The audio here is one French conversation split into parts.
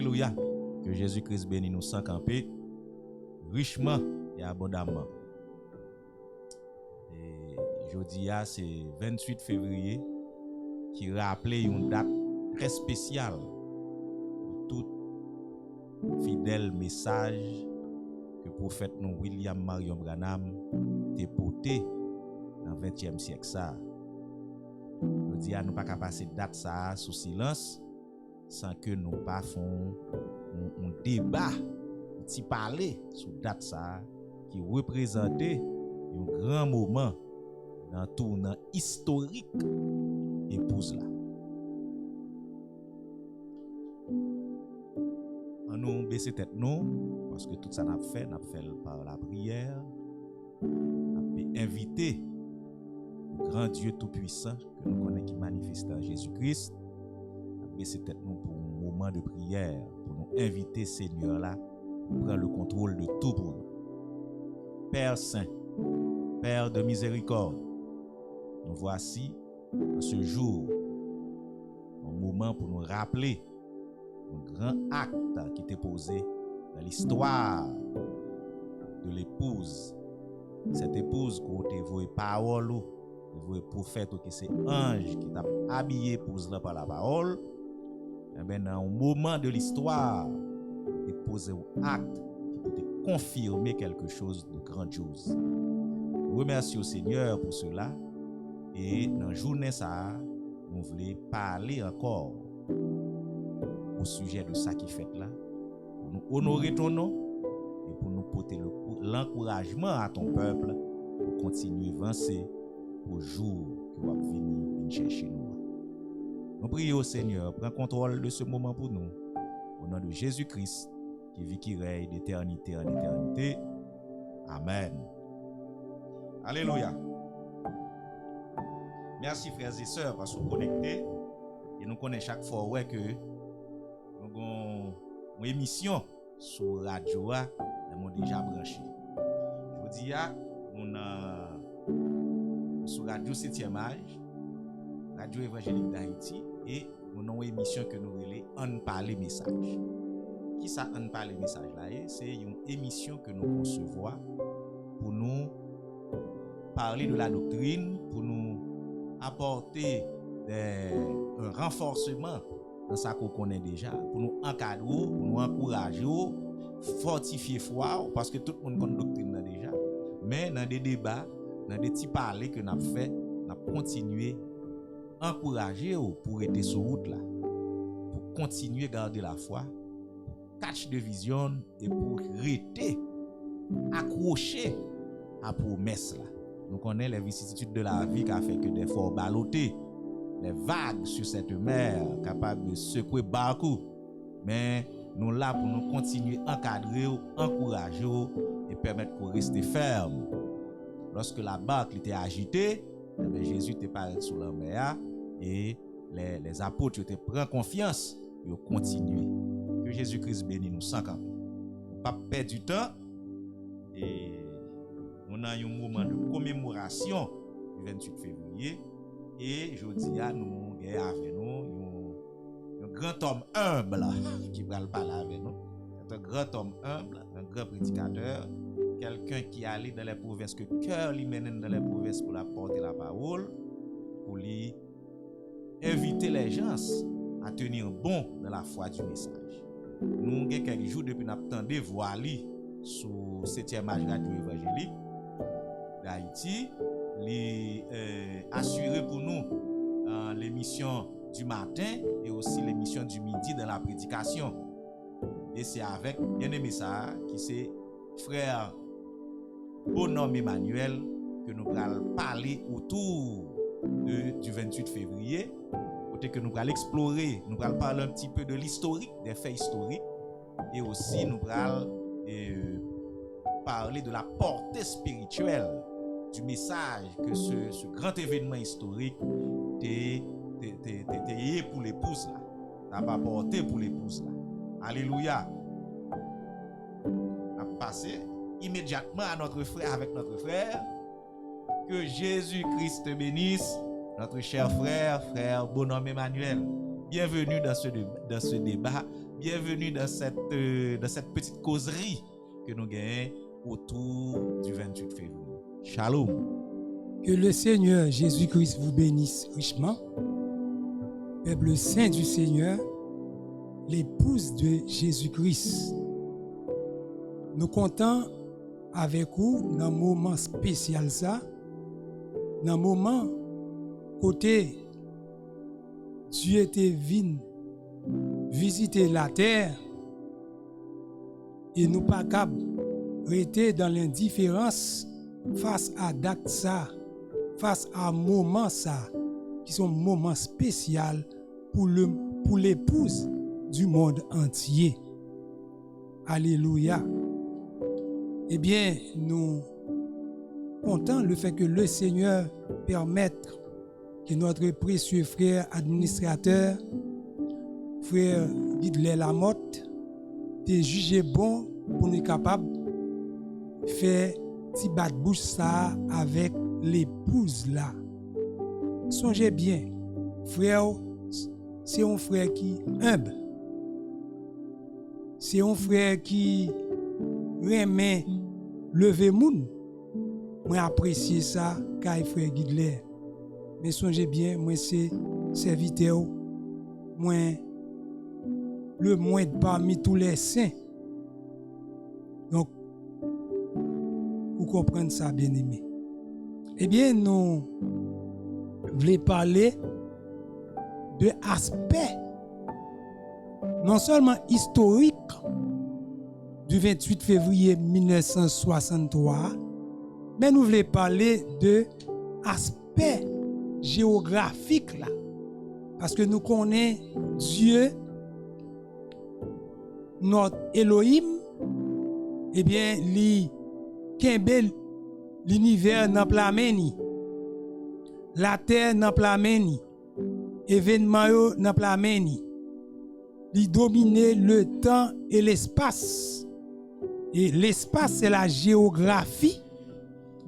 Alléluia. Que Jésus-Christ bénisse nous sans camper, richement et abondamment. Et jeudi, c'est 28 février, qui rappelait une date très spéciale de tout fidèle message que le prophète nous, William Marion Branham, a porté dans le 20e siècle. Jeudi, nous ne pouvons pas passer date ça sous silence sans que nous ne fassions un débat, un petit parler sur date ça qui représentait un grand moment dans le tournant historique épouse là. On nous baisser tête nous parce que tout ça n'a fait par la prière. On a invité le grand Dieu tout-puissant que nous connaissons qui manifeste en Jésus-Christ. On a baisser tête nous pour un moment de prière, pour nous inviter Seigneur là pour prendre le contrôle de tout pour nous. Père Saint, Père de miséricorde, nous voici en ce jour, un moment pour nous rappeler un grand acte qui était posé dans l'histoire de l'épouse. Cette épouse qui a voué parole, voué prophète, qui c'est ange qui t'a habillé épouse là par la parole. Et bien dans un moment de l'histoire, il posé un acte qui peut confirmer quelque chose de grandiose. Nous remercions le Seigneur pour cela. Et dans la journée, ça, nous voulons parler encore au sujet de ça qui fait là, pour nous honorer ton nom et pour nous porter l'encouragement à ton peuple pour continuer à avancer au jour que va venir chercher nous. Nous prions au Seigneur, prends contrôle de ce moment pour nous, au nom de Jésus-Christ, qui vit, qui règne d'éternité en éternité. Amen. Alléluia. Merci frères et sœurs parce que vous connectez et nous connaissons chaque fois ouais, que nous avons une émission sur radio nous déjà branché. Je vous dis nous sur radio 7e âge, radio évangélique d'Haïti et nous avons une émission que nous relais On parle message. Qui ça On parle message là? C'est une émission que nous concevons pour nous parler de la doctrine, pour nous apporter un renforcement dans ça qu'on connaît déjà, pour nous encadrer, pour nous encourager, fortifier foi, parce que tout le monde connaît la doctrine déjà. Mais dans des débats, dans des petits parler que nous avons fait, nous avons continué à encourager pour être sur route là, pour continuer à garder la foi, pour catch de vision et pour rester accroché à la promesse là. Nous connaissons les vicissitudes de la vie qui a fait que des fois ballottés, les vagues sur cette mer capables de secouer beaucoup. Mais nous là pour nous continuer à encadrer, encourager et permettre qu'on reste ferme. Lorsque la barque était agitée, Jésus était paré sur la mer et les apôtres étaient pris confiance et ont continué. Que Jésus-Christ bénisse nous sans camper. Pas perdre du temps et on a un moment de commémoration du 28 février et je dis à nous avec nous un grand homme humble qui va parler avec nous. C'est un grand homme humble, un grand prédicateur, quelqu'un qui allait dans les provinces que cœur lui mène dans les provinces pour apporter la parole, pour lui inviter les gens à tenir bon dans la foi du message. Nous avons quelques jours depuis nous attendons voir lui sur 7e âge radio évangélique d'Haïti, assurer pour nous l'émission du matin et aussi l'émission du midi dans la prédication. Et c'est avec bien-aimé ça qui c'est frère Bonhomme Emmanuel que nous allons parler autour du 28 février, côté que nous allons explorer, nous allons parler un petit peu de l'historique, des faits historiques et aussi nous allons parler de la portée spirituelle du message que ce grand événement historique t'est pour l'épouse là, t'as pas porté pour l'épouse là. Alléluia. On va passer immédiatement à notre frère avec notre frère. Que Jésus-Christ te bénisse, notre cher frère Bonhomme Emmanuel. Bienvenue dans ce débat Bienvenue dans cette petite causerie que nous gagnons autour du 28 février. Shalom. Que le Seigneur Jésus-Christ vous bénisse richement. Peuple saint du Seigneur, l'épouse de Jésus-Christ. Nous comptons avec vous dans un moment spécial ça, dans un moment côté Dieu était venu visiter la terre et nous pas capables rester dans l'indifférence face à date ça, face à moment ça, qui sont moments spéciaux pour l'épouse du monde entier. Alléluia. Eh bien, nous comptons le fait que le Seigneur permette que notre précieux frère administrateur, frère Guidler Lamotte, t'ait jugé bon pour nous capables de faire petit bat de bouche ça avec l'épouse là. Songez bien, frère, c'est un frère qui humble. C'est un frère qui remet lever moun. Moi apprécier ça car frère Guidler. Mais songez bien, moi c'est serviteur, moi le moins parmi tous les saints. Donc, vous comprenez ça, bien aimé. Eh bien, nous voulons parler de aspect non seulement historique du 28 février 1963, mais nous voulons parler de aspect géographique là. Parce que nous connaissons Dieu, notre Elohim, eh bien, li kembe l'univers nan plameni, la terre nan plameni, événement yo nan plameni, li domine le temps et l'espace. Et l'espace, c'est la géographie.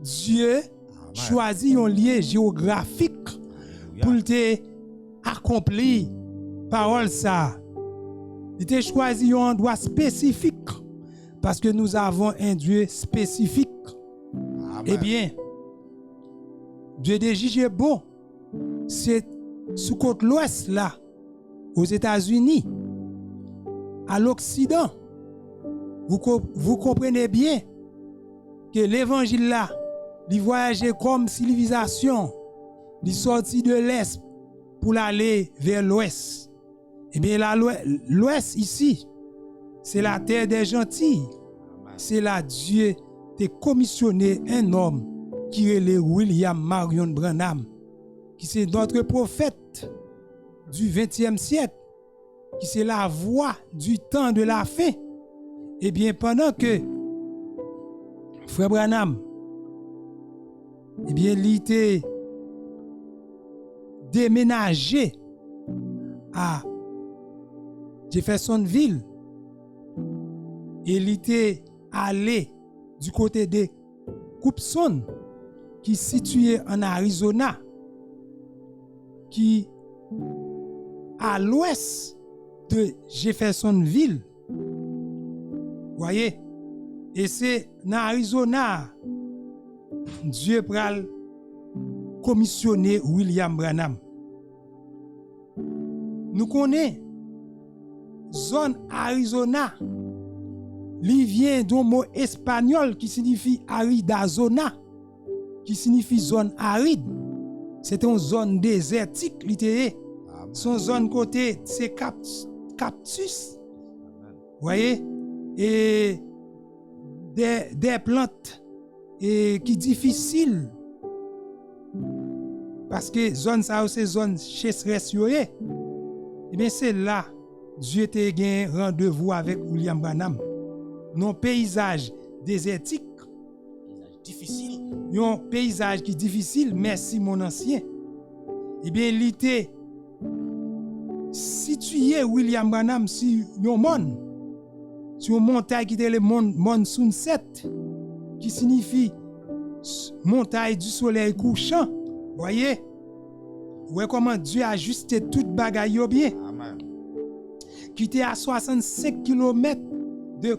Dieu choisit un lieu géographique pour te accomplir parole ça. Il a choisi un endroit spécifique parce que nous avons un Dieu spécifique. Amen. Eh bien, Dieu de jugé bon, c'est sous côte l'ouest là, aux États-Unis, à l'Occident. Vous comprenez bien que l'évangile là, il voyageait comme civilisation, il sortit de l'est pour aller vers l'ouest. Eh bien, l'ouest ici, c'est la terre des gentils. C'est là Dieu t'a commissionné un homme qui est le William Marion Branham, qui c'est notre prophète du XXe siècle, qui c'est la voix du temps de la fin. Eh bien, pendant que Frère Branham, eh bien, il était déménagé à Jeffersonville, et il était allé du côté de Coupson, qui est situé en Arizona, qui à l'ouest de Jeffersonville. Voyez, et c'est en Arizona, Dieu pral commissionné William Branham. Nous connaissons zone Arizona, il vient d'un mot espagnol qui signifie aridazona, qui signifie zone aride. C'est une zone désertique, son zone côté c'est cactus. Voyez, et des plantes et qui difficiles parce que zone ça c'est zone chasseresse. Et bien c'est là Dieu t'a gagné rendez-vous avec William Branham. Non paysage désertique, difficile. Un paysage qui est difficile, merci mon ancien. Eh bien, il était situé William Branham sur une montagne qui était le Mont Sunset, qui signifie montagne du soleil couchant. Voyez? Voyez comment Dieu a ajusté toute bagaille bien. Amen. qui était à 65 km de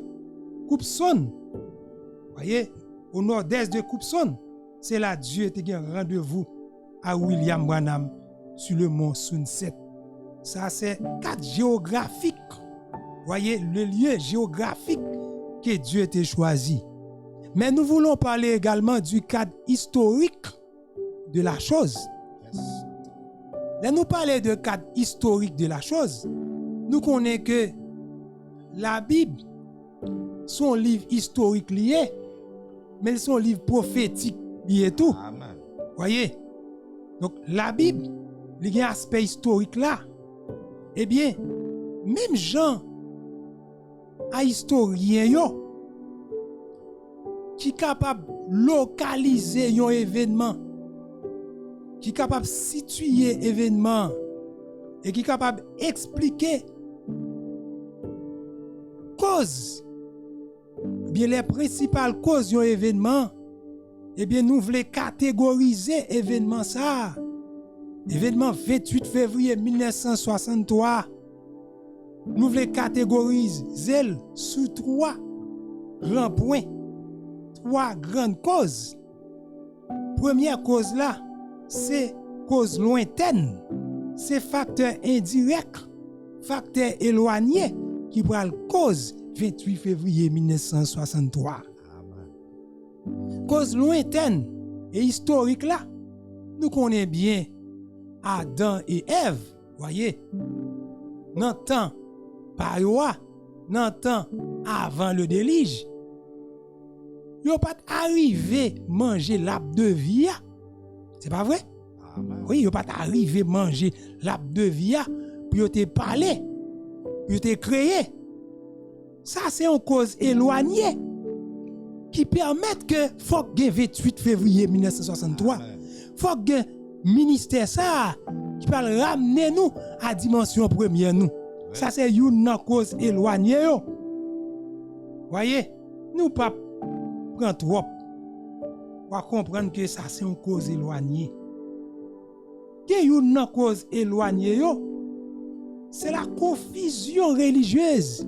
Coupson. Voyez, au nord-est de Coupson, c'est là Dieu était un rendez-vous à William Branham sur le mont Sunset. Ça, c'est cadre géographique. Voyez, le lieu géographique que Dieu a choisi. Mais nous voulons parler également du cadre historique de la chose. Là, nous parlons de cadre historique de la chose. Nous connaissons que la Bible, son livre historique lié, mais son livre prophétique lié tout. Amen. Voyez? Donc, la Bible, il y a un aspect historique là. Eh bien, même Jean, un historien, yo, qui est capable de localiser un événement, qui est capable de situer l'événement, et qui est capable d'expliquer cause, bien les principales causes d'un événement, eh bien nous voulons catégoriser l'événement ça. Événement 28 février 1963. Nous voulons catégoriser sous trois grands points, trois grandes causes. Première cause là, c'est cause lointaine. C'est facteur indirect, facteur éloigné qui prend la cause 28 février 1963. Amen. Cause lointaine et historique là, nous connaissons bien Adam et Ève, voyez, dans le temps par dans le temps avant le déluge, ils n'ont pas arrivé à manger l'arbre de vie. C'est pas vrai? Amen. Oui, ils n'ont pas arrivé à manger l'arbre de vie pour te parler, pour te créer. Ça, c'est une cause éloignée qui permet que faut que 28 février 1963, faut que ministère ça qui peut ramener nous à dimension première nous. Ça c'est une cause éloignée yo. Voyez, nous pas prendre trop pour comprendre que ça c'est une cause éloignée. Que une cause éloignée yo, c'est la confusion religieuse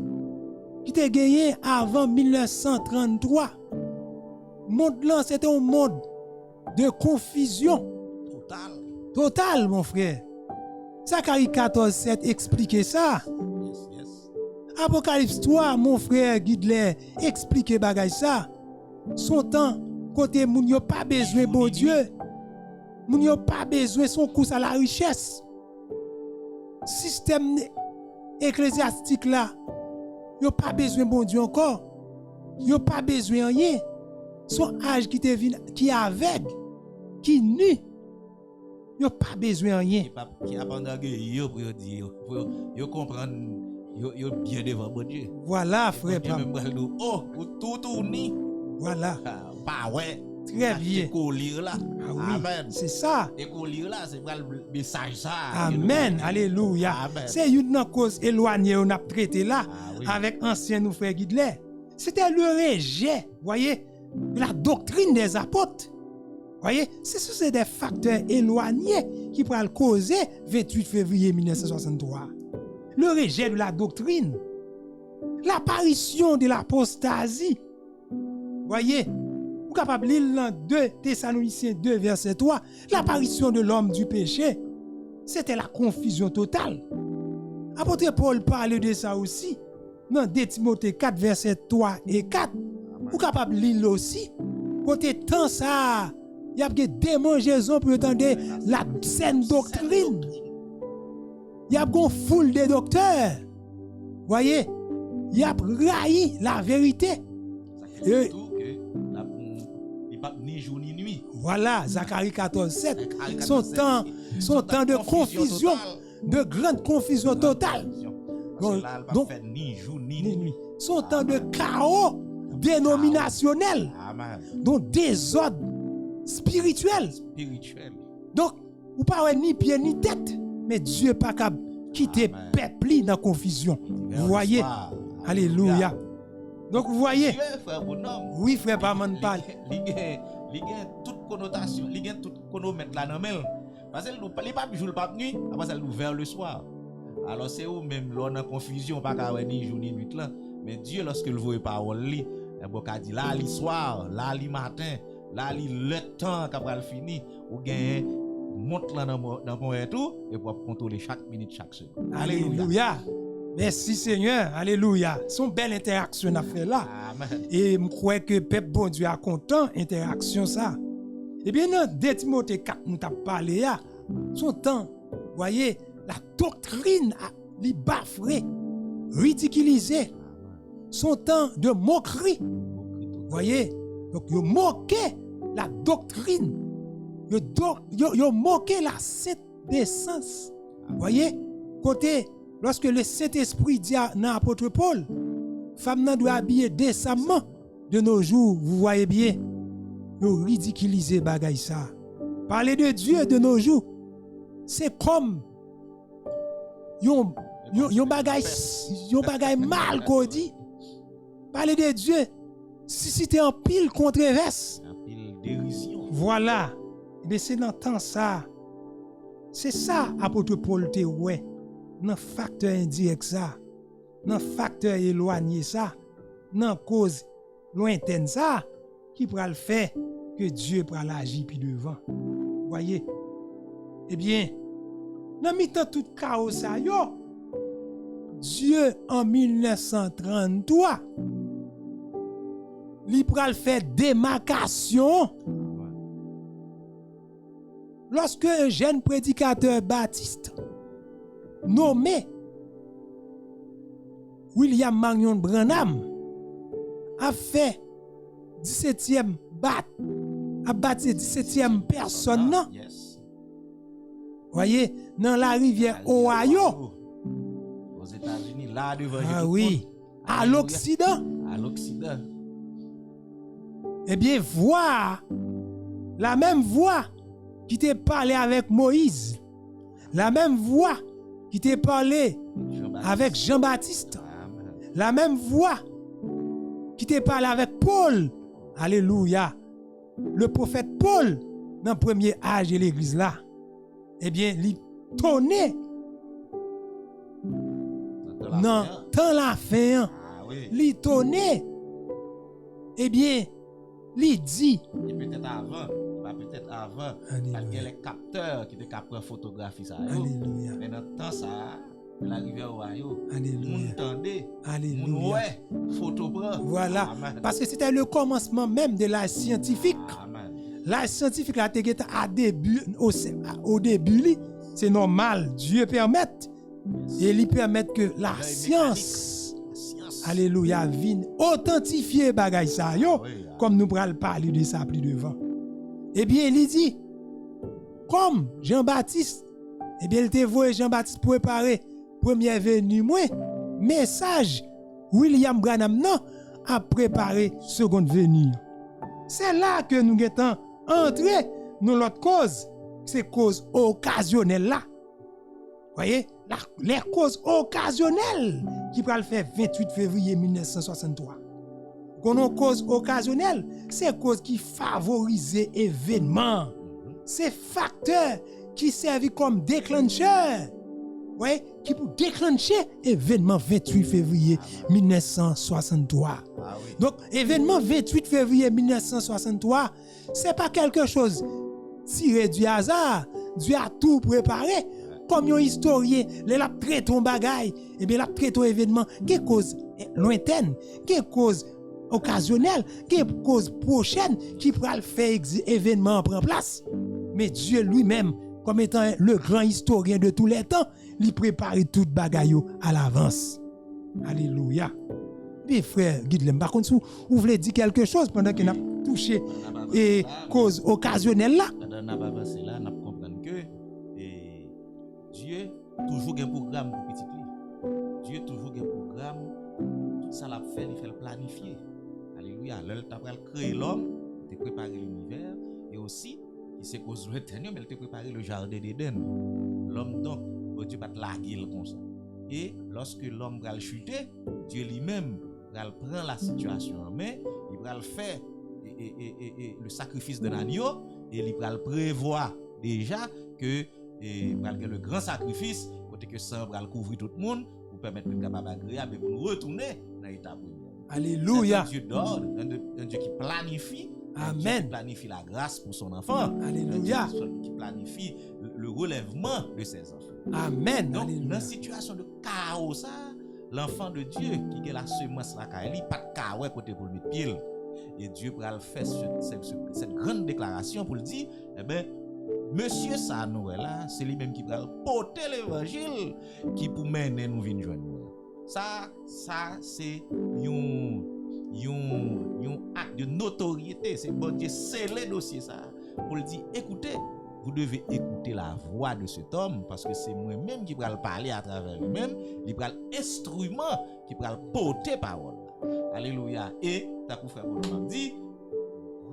qui était gagnée avant 1933. Monde là c'était un monde de confusion totale mon frère. Zacharie 14:7 explique ça. Yes. Apocalypse 3 mon frère Guidler explique bagay ça. Son temps côté moun yo pas besoin bon Dieu. Moun yo pas besoin son course à la richesse. Système ecclésiastique là, yo pas besoin bon Dieu encore. Yo pas besoin rien. Son âge qui te vient qui aveugle, qui nu. Yo pas besoin rien. Qui a pendant que yo pour dire yo comprendre yo bien devant bon Dieu. Voilà frère. Même oh tout tourner. Voilà. Pas ouais. Très bien. Qu'on lire là. Ah oui, Amen. c'est ça. Et qu'on lire là, c'est pas le message ça. Amen. Alléluia. Amen. C'est une cause éloignée on a traité là Oui. avec ancien nous frère Guidler. C'était le rejet, voyez, de la doctrine des apôtres. Voyez, c'est des facteurs éloignés qui pourraient causer 28 février 1963. Le rejet de la doctrine, l'apparition de l'apostasie. Voyez, vous êtes capable de lire dans 2 Thessaloniciens 2 verset 3, l'apparition de l'homme du péché, c'était la confusion totale. Apôtre Paul parle de ça aussi dans 2 Timothée 4 verset 3 et 4. Vous êtes capable de lire aussi. Côté temps ça, il y a des démangeaisons pour entendre la saine doctrine. Il y a une foule de docteurs. Voyez, il y a railli la vérité. Il pas ni jour ni nuit. Voilà, Zacharie 14:7. Son temps de confusion, de grande confusion totale. Donc, ni jour ni nuit. Son temps de chaos dénominationnel. Amen. Donc désordre spirituel. Donc, vous pas ni pied ni tête, mais Dieu n'est pas capable de quitter le peuple dans la confusion. Vous voyez? Alléluia. Donc, vous voyez? Oui, frère, pas m'en parle. Il y a toute connotation, il y a toute connotation là dans mail. Parce que il pas jour pas nuit, après ça l'ouvert le soir. Alors c'est où même l'on a confusion pas qu'à ni jour ni nuit là. Mais Dieu lorsque il voit parole li, il dit là li soir, là li matin, là li le temps qu'après fini ou gain monte là dans point tout et pour contrôler chaque minute chaque seconde. Alléluia. Merci Seigneur. Alléluia. Son belle interaction à faire là. Amen. Et je crois que peuple bon Dieu a content interaction ça. Eh bien dans 2 Timothée 4 nous t'a parlé là. Son temps, voyez, la doctrine a li bafré, ridiculisé. Son temps de moquerie. Voyez, donc yo moqué la doctrine. Yo moqué la sainte décence. Voyez, côté lorsque le Saint-Esprit dit à l'apôtre Paul, femme nan doit habiller décemment de nos jours, vous voyez bien, yo ridiculiser bagay ça. Parler de Dieu de nos jours, c'est comme yon bagay mal qu'on dit. Parler de Dieu, si t'es en pile controverse. En pile dérision. Voilà. Mais c'est dans le temps ça. C'est ça, apôtre Paul te ouais. Dans facteur indirect ça. Dans facteur éloigné ça. Dans cause lointaine ça. Qui pourra le faire que Dieu pourra l'agir puis devant. Voyez. Eh bien, dans mi-temps tout chaos ça yo. Dieu en 1933 il pral faire démarcation. Lorsque un jeune prédicateur baptiste nommé William Marion Branham a fait 17e a baptisé 17e personne non? Yes. Voyez, dans la rivière Ohio. Aux États-Unis, là devant. Ah oui, à l'Occident. À l'Occident. Eh bien, voir la même voix qui t'a parlé avec Moïse, la même voix qui t'a parlé avec Jean-Baptiste, la même voix qui t'a parlé avec Paul. Alléluia. Le prophète Paul, dans le premier âge de l'église là, eh bien, il tonnait dans la fin. Il tonnait. Eh bien, il dit. Et peut-être avant, parce que les capteurs qui étaient capteurs photographie ça. Alléluia. Mais dans le temps ça, l'arrivée au Ohio, Alléluia. on entendait, Alléluia. ouais, photo prend. Voilà. Amen. Parce que c'était le commencement même de l'art scientifique. Amen. L'art scientifique là, au début, c'est normal. Dieu permet. Et il permet que la science, alléluia, vienne authentifier bagay ça yo, comme nous pral parler de ça plus devant. Eh bien, il dit, comme Jean-Baptiste, eh bien, il te voit Jean-Baptiste préparer première venue, moi, message, William Branham non, a préparé seconde venue. C'est là que nous sommes entrés dans l'autre cause, c'est cause occasionnelle là. Voyez, les causes occasionnelles qui pourraient le faire 28 février 1963. Quand on cause occasionnelle, c'est cause qui favorise événement. C'est facteur qui servent comme déclencheur. Ouais, qui pour déclencher événement 28 février 1963. Donc, événement 28 février 1963, c'est pas quelque chose tiré du hasard. Dieu a tout préparé. Comme un historien, il a traité un bagage, et bien il a traité un événement qui est cause lointaine, qui est cause occasionnelle, qui est cause prochaine, qui pourra le faire événement prendre place. Mais Dieu lui-même, comme étant le grand historien de tous les temps, il prépare tout bagage à l'avance. Alléluia. Bien frère Guidelem, par contre, vous voulez dire quelque chose pendant qu'il a touché et cause occasionnelle là? Dieu toujours un programme pour petit li. Dieu toujours un programme. Tout ça l'a fait, il fait le planifier. Alléluia. L'heure t'a créé l'homme, il t'a préparé l'univers et aussi il s'est cause le dernier, mais il t'a préparé le jardin d'Éden. L'homme donc, Dieu va te larguer comme ça. Et lorsque l'homme va le chuter, Dieu lui-même va prendre la situation en main, il va le faire le sacrifice de l'agneau et il va le prévoir déjà que malgré le grand sacrifice, quand côté que sang va couvrir tout le monde, pour permettre de capable agréable, pour nous retourner dans l'état premier. Alléluia. C'est un Dieu d'ordre, un Dieu qui planifie. Un Dieu Amen. qui planifie la grâce pour son enfant. Alléluia. Un Dieu qui planifie le relèvement de ses enfants. Amen. Donc, Alléluia. dans une situation de chaos, ça, l'enfant de Dieu qui a la semence là, il n'y a pas de chaos côté pour le mettre pied. Et Dieu va faire cette grande déclaration pour le dire, eh bien, Monsieur ça Noël là, c'est lui-même qui va porter l'évangile qui pour mener nous venir joindre. Ça c'est un acte de notoriété, c'est bon Dieu scellé dossier ça pour le dire écoutez, vous devez écouter la voix de cet homme parce que c'est moi-même qui va le parler à travers lui-même, il va l'instrument qui va porter parole. Alléluia. Et t'as coup frère Bonhomme dit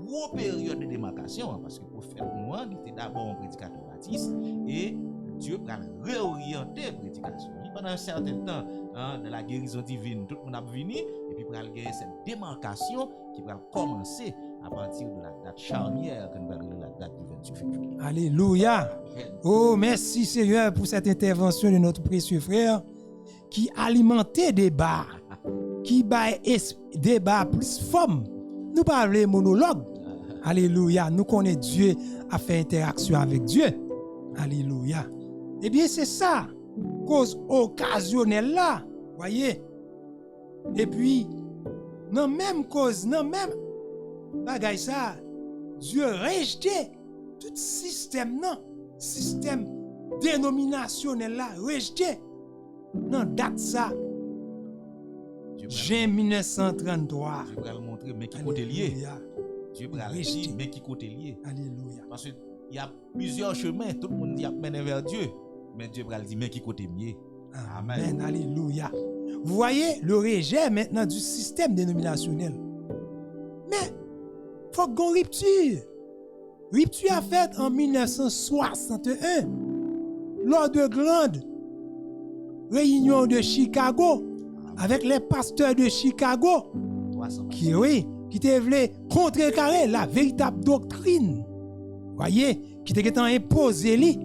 gros période de démarcation parce que le prophète Noah était d'abord un prédicateur baptiste et Dieu va réorienter la prédication. Pendant un certain temps, de la guérison divine, tout le monde a venu et puis pour aller cette démarcation qui va commencer à partir de la date charnière que nous allons la date du 28 février. Alléluia. Oh, merci Seigneur pour cette intervention de notre précieux frère qui alimentait des débats, qui bat débat plus forme. Nous parlons monologue. Alléluia. Nous connaissons Dieu a fait interaction avec Dieu. Alléluia. Eh bien, c'est ça, cause occasionnelle là. Voyez. Et puis, non même cause, non même bagay ça, Dieu rejeté tout système, non, système dénominationnel là, rejeté. Non, date ça. Juin 1933. Dieu va le montrer, mais qui côté lié. Dieu va le dire, mais qui côté lié. Alléluia. Parce qu'il y a plusieurs chemins, tout le monde dit à mener vers Dieu. Mais Dieu va le dire, mais qui côté mieux. Amen. Alléluia. Vous voyez le rejet maintenant du système dénominationnel. Mais, il faut qu'on rupture. Rupture a fait en 1961 lors de grande réunion de Chicago avec les pasteurs de Chicago qui voulaient contrecarrer la véritable doctrine. Voyez, qui était imposée.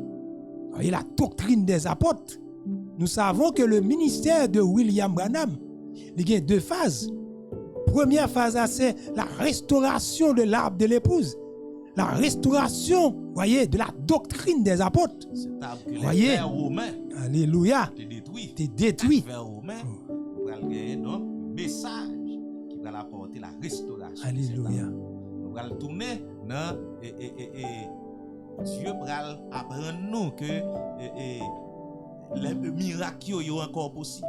Voyez la doctrine des apôtres. Nous savons que le ministère de William Branham, il y a deux phases. Première phase, c'est la restauration de l'arbre de l'épouse. La restauration, voyez, de la doctrine des apôtres. Voyez, alléluia, t'es détruit. Donc, message qui va apporter la restauration. Alléluia. Nous allons tourner dans Dieu va apprendre nous que les miracles sont encore possibles.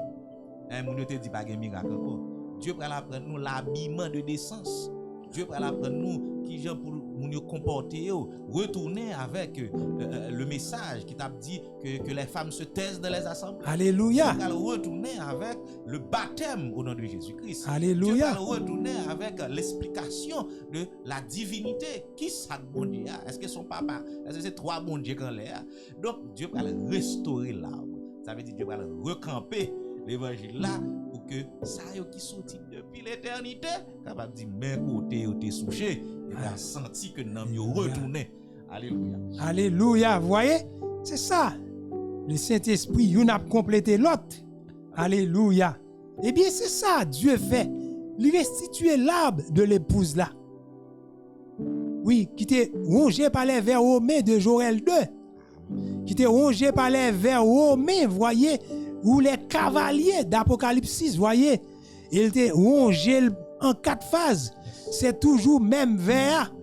Mon te dit pas de miracle encore. Dieu va apprendre nous l'habillement de décence. Dieu va apprendre nous qui gens pour nous comporter, retourner avec le message qui t'a dit que les femmes se taisent dans les assemblées. Alléluia. Dieu va retourner avec le baptême au nom de Jésus-Christ. Alléluia. Dieu va retourner avec l'explication de la divinité. Qui ça bon Dieu? Est-ce que son papa? Est-ce que c'est trois bons dieux qu'on l'air? Donc Dieu va restaurer l'arbre. Ça veut dire Dieu va recamper l'évangile là pour que ça qui sorti depuis l'éternité capable de dire mais côté ou t'es souché et va senti que nous yo retourner. Alléluia. Alléluia. Vous voyez, c'est ça. Le Saint-Esprit, il a complété l'autre. Alléluia. Eh bien, c'est ça, Dieu fait. Il restitue l'arbre de l'épouse là. Oui, qui était rongé par les vers romains de Joël 2. Qui était rongé par les vers romains, voyez, ou les cavaliers d'Apocalypse 6, voyez. Il était rongé en 4 phases. C'est toujours même vers,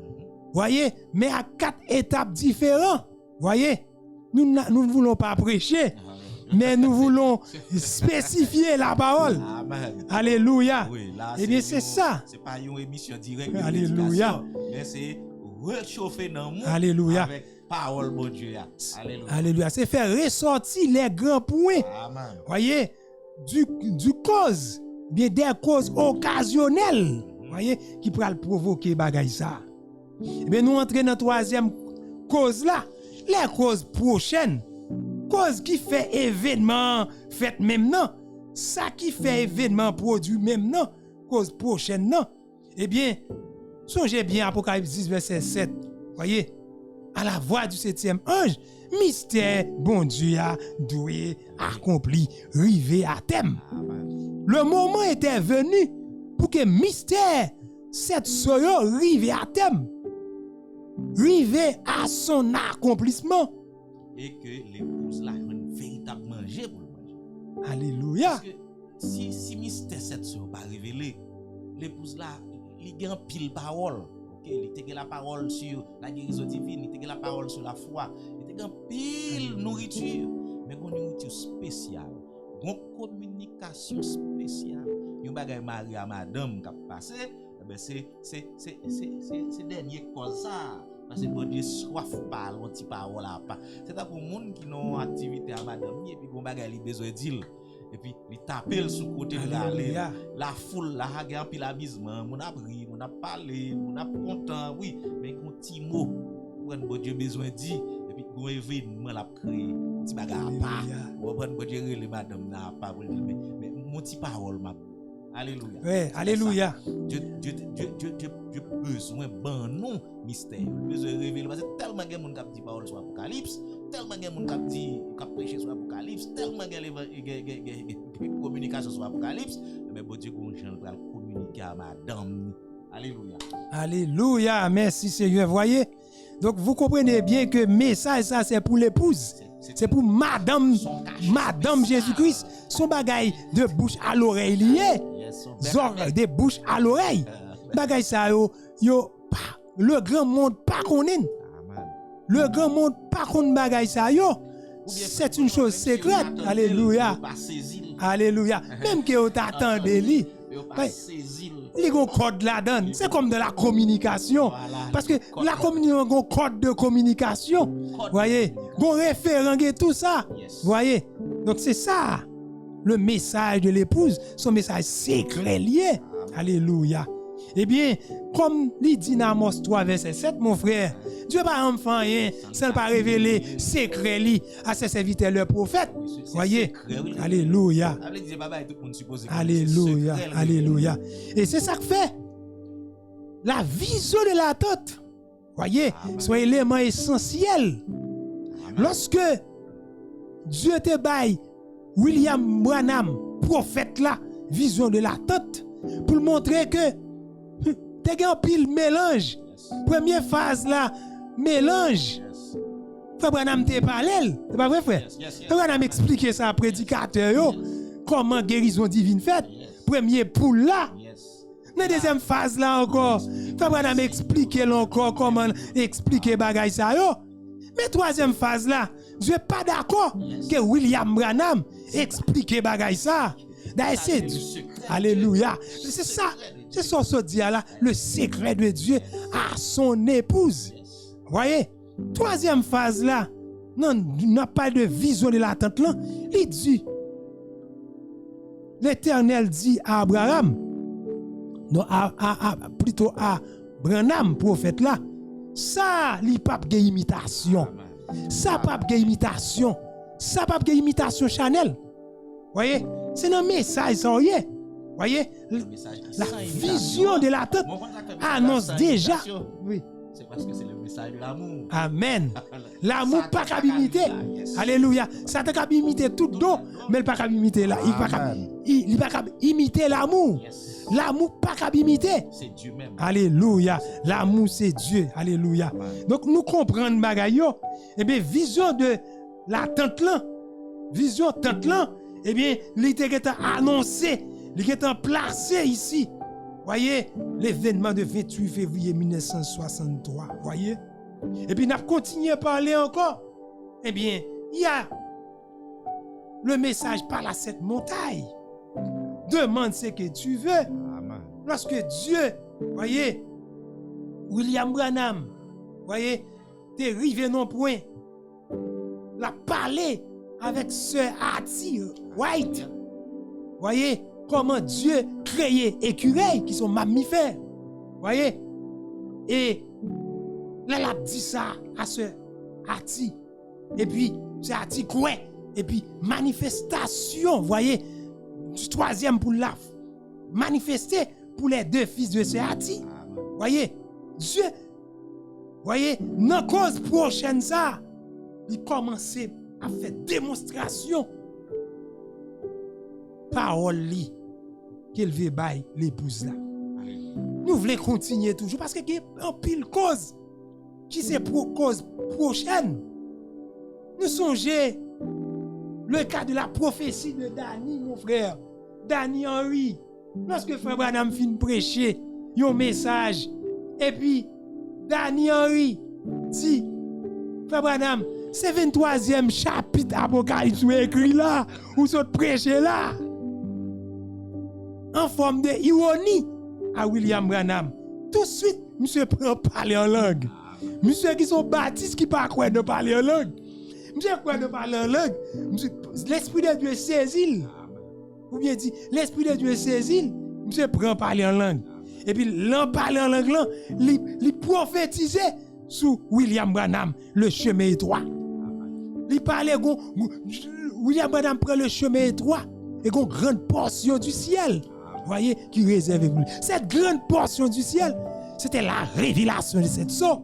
voyez, mais à 4 étapes différentes, voyez. Nous ne voulons pas prêcher, mais nous voulons spécifier la parole. Amen. Alléluia. Oui, là, eh bien, c'est ça. C'est pas une émission directe de Alléluia. mais c'est réchauffer dans le monde Alléluia. avec parole bon Dieu. Alléluia. Alléluia. C'est faire ressortir les grands points. Amen. Voyez, du cause, bien des causes occasionnelles, voyez, qui pourraient provoquer bagay ça. Eh bien, nous entrons dans la troisième cause là, les causes prochaines, cause qui fait événement fait même non, ça qui fait événement produit même non, cause prochaine non. Eh bien, songez bien Apocalypse 10 verset 7, voyez, à la voix du 7e ange, mystère bon Dieu a doué accompli rivé à thème. Le moment était venu pour que mystère cette soeur rivé à thème, rivé à son accomplissement. Et que l'épouse là une véritable manger pour le manger. Alléluia. Parce que si mystère cette soeur pas révélé, l'épouse là, il y a un pile parole. Il te la parole sur la guérison divine, il te la parole sur la foi, il te pile nourriture, mais une nourriture spéciale, une communication spéciale. Yon bagay mari à madame qui a passé, c'est dernier cause ça. Parce que bon Dieu soif parle, on ti parole là pas. C'est pour monde qui n'ont activité à madame et puis bon bagay li besoin d'il. Et puis il taper sur côté de la foule là a pile amusement, mon a ri, mon a parlé, mon a content, oui, mais un petit mot pour bon Dieu besoin dit et puis un événement l'a créé, petit bagarre pas. Bon Dieu les madame n'a pas mais mon petit parole m'a. Alléluia. Ouais, alléluia. Dieu besoin ban non mystère. Besoin révéler parce que tellement de monde qui dit parole sur Apocalypse, tellement de monde qui dit qui prêcher sur Apocalypse, tellement de communication sur Apocalypse, mais bon Dieu qu'on chante pour communiquer à madame. Alléluia. Alléluia. Merci Seigneur. Voyez? Donc vous comprenez bien que message ça c'est pour l'épouse. C'est pour madame Jésus-Christ. Son bagaille de bouche à l'oreille lié. De bouche à l'oreille. Bagaille ça yo le grand monde pas connaît. Le grand monde pas connaît bagaille ça yo. C'est une chose secrète. Alléluia. Alléluia. Même que vous t'attendez lui. Il y a un code là-dedans. C'est comme de la communication. Parce que la communication, a un code de communication. Voyez, un référent et tout ça. Voyez, donc c'est ça. Le message de l'épouse, son message secret lié. Alléluia. Eh bien, comme il dit dans Amos 3, verset 7, mon frère, Dieu pas en fait rien sans pas révéler secret li à ses serviteurs, le prophète. Voyez, alléluia. Alléluia, alléluia. Et c'est ça que fait la vision de la tête. Voyez, c'est un élément essentiel. Lorsque Dieu te baille William Branham, prophète là, vision de la tête, pour montrer que tu as un pile mélange. Première phase là, mélange. Frère Branham te parlé, c'est pas vrai frère? Frère Branham expliqué ça à prédicateur yo, comment guérison divine faite. Premier poule là. Dans la deuxième phase là encore, Frère Branham expliqué encore comment expliquer bagay ça yo. Mais troisième phase là, je suis pas d'accord que William Branham explique bagay ça. D'ailleurs c'est alléluia. C'est ça. C'est ça ce dit là, le secret de Dieu à son épouse. Voyez? Troisième phase là, non, n'a pas de vision de l'attente là. Il dit, l'Éternel dit à Abraham, non, plutôt à Branham, prophète là, ça, il n'y a pas de imitation. Ça, pas de imitation. Ça, pas de imitation Chanel. Voyez? C'est un message, ça, voyez? Voyez? La vision de la tête annonce déjà. Oui. C'est parce que c'est le message de l'amour. Amen. L'amour pas qu'à imiter. Alléluia. Ça t'a qu'à imiter tout don, mais il pas qu'à imiter là. Il pas qu'à imiter l'amour. L'amour pas qu'à imiter. C'est Dieu même. Alléluia. L'amour c'est Dieu. Alléluia. Donc nous comprenons bagaille yo. Eh bien vision de la tente là. Vision tente là. Eh bien, il était annoncé, il était placé ici. Voyez, l'événement de 28 février 1963. Voyez? Et puis, nous avons continué à parler encore. Eh bien, il y a le message par la cette montagne. Demande ce que tu veux. Amen. Lorsque Dieu, voyez, William Branham, voyez, t'es arrivé non point, l'a parlé avec Sœur Hattie White. Voyez comment Dieu créé écureuils qui sont mammifères. Voyez? Et là, il a dit ça à Sœur Hattie. Et puis, Sœur Hattie quoi? Et puis, manifestation, voyez, du troisième pour la manifester pour les deux fils de Sœur Hattie. Voyez? Dieu, voyez, dans cause prochaine ça, il commence à faire démonstration parole li qu'elle veut bailler l'épouse là. Nous voulons continuer toujours parce que il y a un pile cause qui c'est cause prochaine. Nous songeons le cas de la prophétie de Danny, mon frère. Danny Henry. Lorsque Frère Branham fin prêcher un message, et puis Danny Henry dit, Frère Branham, c'est 23e chapitre Apocalypse ou écrit là, ou sont prêché là, en forme de ironie à William Branham. Tout de suite, monsieur prend parler en langue. Monsieur qui sont baptistes qui pas quoi de parler en langue. Monsieur quoi de parler en langue. L'esprit de Dieu saisit. Ou bien dit, l'esprit de Dieu saisit. Monsieur prend parler en langue. Et puis, l'en parler en langue là, il prophétisait sous William Branham, le chemin étroit. Il parlait, William Branham prend le chemin étroit et une grande portion du ciel. Voyez, qui réserve pour lui. Cette grande portion du ciel, c'était la révélation de cette sorte.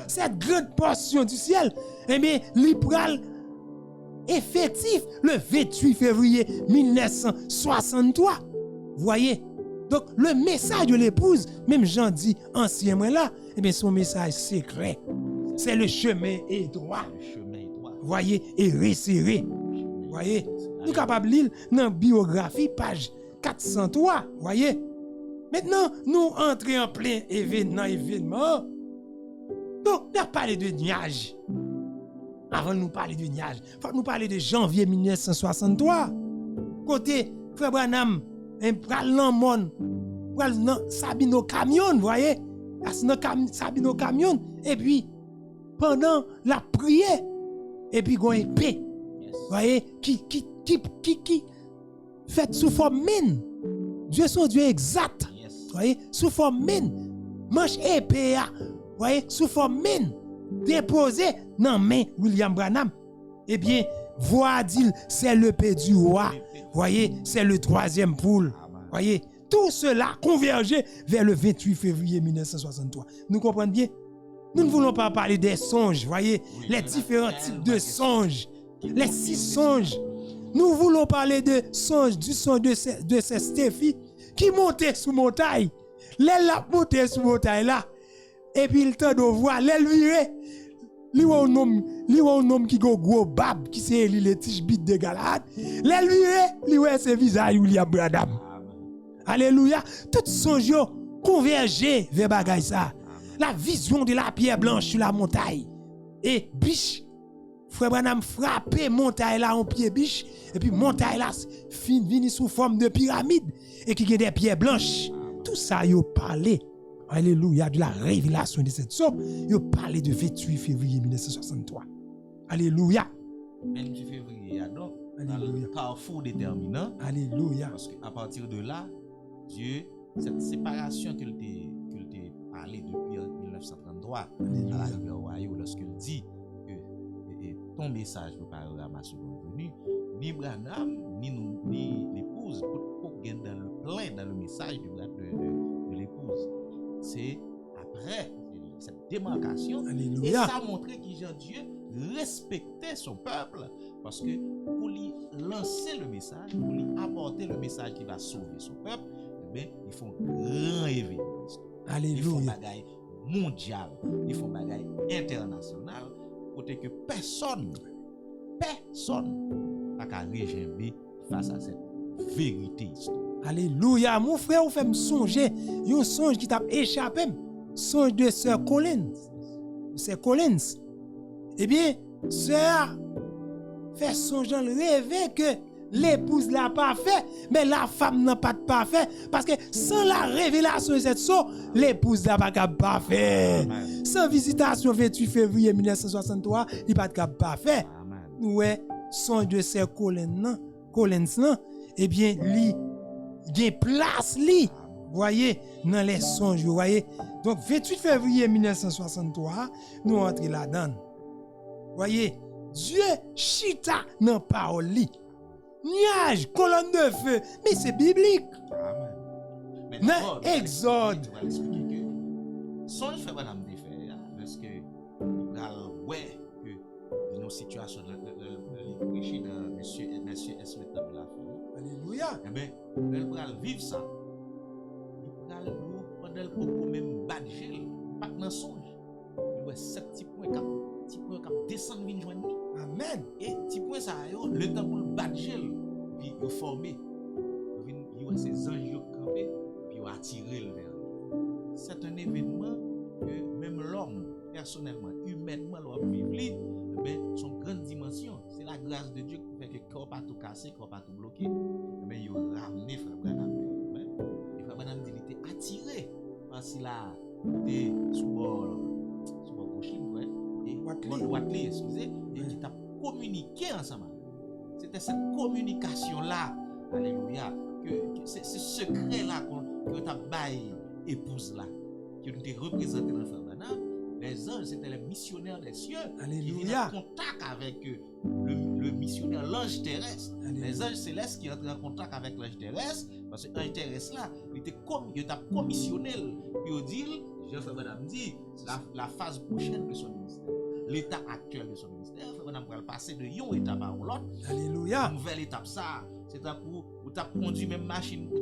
Cette grande portion du ciel, eh bien, l'ipral effectif le 28 février 1963. Voyez, donc le message de l'épouse, même Jean dit ancien moi là, eh bien, son message secret, c'est le chemin étroit. Voyez, et resserré. Voyez, nous sommes capables de lire dans la biographie, page 403. Voyez, maintenant, nous entrons en plein événement. Donc, on a parlé de nuages. Avant de nous parler de nuages, il faut nous parler de janvier 1963. Côté Frère Branham, pral nan mon, pral nan Sabino Camion, voyez? Sabino Camion, et puis, pendant la prière, et puis, gon épée, voyez? Qui fait sous forme mine. Dieu son Dieu exact, voyez? Sous forme mine. Manche épée, voyez? Sous forme mine. Déposé dans main William Branham. Eh bien, voit-il, c'est le paix du roi. Voyez, c'est le troisième poule. Voyez, tout cela convergeait vers le 28 février 1963. Nous comprenons bien? Nous ne voulons pas parler des songes, voyez, les différents types de songes, les 6 songes. Nous voulons parler de songes, du songe de ces Stéphi qui montait sous montagne. Elle a monté sous montagne là. Et puis il t'a de voir, elle viré. Li wa un homme qui go gros bab qui c'est le tige bit de Galad. Elle viré, li wa ce visage William Branham. Alléluia. Tout songe converger vers bagay ça. La vision de la pierre blanche sur la montagne. Et biche, Frère Branham frappé montagne là en pied biche et puis montagne là vini sous forme de pyramide et qui a des pierres blanches. Tout ça yo parlé. Alléluia, de la révélation de cette sorte. Il parlait de 28 février 1963. Alléluia. 28 février, donc, dans le carrefour déterminant. Alléluia. Parce qu'à partir de là, Dieu, cette séparation qu'il t'a parlé depuis 1933, à l'arrivée au royaume, lorsqu'il dit que ton message ne parlera à ma seconde venue, ni Branham, ni l'épouse, pour gagner dans le plein, dans le message de l'épouse. C'est après cette démarcation. Alléluia. Et ça a montré que Jean-Dieu respectait son peuple parce que pour lui lancer le message, pour lui apporter le message qui va sauver son peuple, eh bien, il faut un grand événement. Alléluia. Il faut un bagage mondial, il faut un bagage international pour que personne n'a qu'à réjouir face à cette vérité historique. Alléluia. Mon frère, vous fait me songer. Il y a un songe qui t'a échappé. Songe de Sœur Collins. Sœur Collins. Eh bien, Sœur fait songe dans le rêve que l'épouse l'a pas fait, mais la femme n'a pas fait. Parce que sans la révélation de cette sorte, l'épouse n'a pas fait. Sans visitation 28 février 1963, il n'a pas fait. Ouais, songe de Sœur Collins, eh bien, lui, des places li, voyez, dans les songes, vous voyez. Donc 28 février 1963, nous entrons là-dedans. Voyez, Dieu chita dans parole li. Nuage, colonne de feu, mais c'est biblique. Dans Exode. Tu vas expliquer que songe fait madame de faire parce que ouais que nous situation de prêcher dans monsieur S. Le temps de la famille. Alléluia. Eh bien, elle va vivre ça. Il va nous, pendant le coco même bad gel, pas de mensonge. Il va 7 petits points qui descendent venir joindre. Amen. Et petit point ça, le temps pour le bad gel, puis il formé. Il va ces anges qui campé, puis il va attirer le vers. C'est un événement que même l'homme, personnellement, humainement, doit vivre, mais son grande dimension, c'est la grâce de Dieu qui fait que le corps pas tout cassé, le corps pas tout bloqué. Mais il a ramené Frère Branham. Et Frère Branham dit qu'il était attiré parce qu'il a été sous bord gauche, et Watley, excusez, et qui t'a communiqué ensemble. C'était cette communication-là, alléluia, que c'est ce secret-là que tu as baillé épouse là, qui nous a représenté dans le Frère Branham. Les anges, c'était les missionnaires des cieux. Alléluia. Qui venaient en contact avec le missionnaire, l'ange terrestre. Alléluia. Les anges célestes qui entrent en contact avec l'ange terrestre, parce que l'ange terrestre là, il t'a commissionné, puis il dit, Frère Branham dit, la phase prochaine de son ministère, l'état actuel de son ministère, Frère Branham va passer de une étape à l'autre. Alléluia. Une nouvelle étape ça, c'est pour tu as conduit même machine ou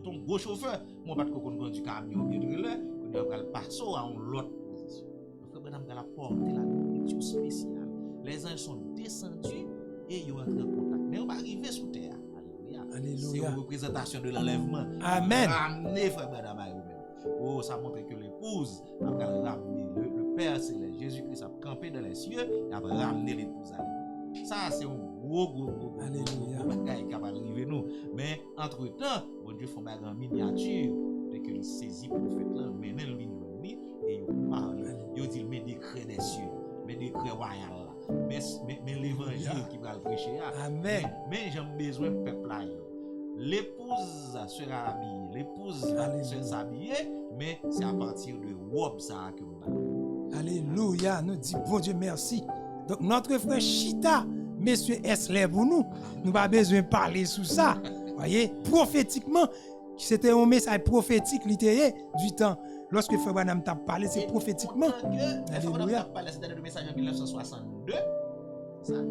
ton gros chauffeur, moi pas de conduire camion bien de là, on va passer à une autre position. Frère Branham va porter la nourriture spéciale. Les anges sont descendus et ils ont entré en contact. Mais on va arriver sous terre. Alléluia. C'est une représentation de l'enlèvement. Amen. Ramener Frère Branham à eux-mêmes. Oh, ça montre que l'épouse a ramené le Père céleste, Jésus-Christ a campé dans les cieux et a ramené l'épouse à lui. Ça, c'est un gros bagaille qui va arriver nous. Mais entre-temps, bon Dieu fait un en miniature dès que il saisit le prophète là, mener le ligne et il parle. Il dit mes décrets des cieux, mes décrets royaux là. Mais l'évangile qui va le prêcher là. Amen. Mais j'ai besoin de peuple là. L'épouse sera habillée, l'épouse sera habillée, mais c'est à partir de robe ça que nous parlons. Alléluia, nous disons bon Dieu merci. Donc notre frère Chita, messieurs S pour nous, nous pas besoin de parler sur ça. Voyez, prophétiquement, c'était un message prophétique littéraire du temps. Lorsque Frère Branham t'a parlé, c'est prophétiquement. Alléluia. C'était le message en 1962, ça.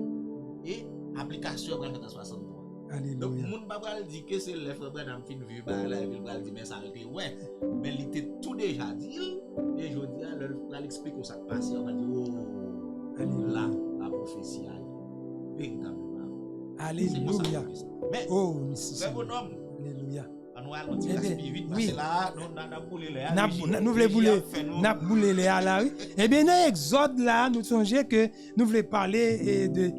Et application en 1963. Alléluia. Donc, le monde va dire que c'est le Frère Branham qui vu là, il va dire mais ça arrêté ouais, mais il était tout déjà dit et je dis là l'explique où ça passe, on va dire oh là la prophétie véritablement. Alléluia. Mais oh, c'est bon homme. Alléluia. On va aller vite parce que là on a boulé les nous voulons bouler les là. Et bien dans Exode là, nous songeons que nous voulons parler de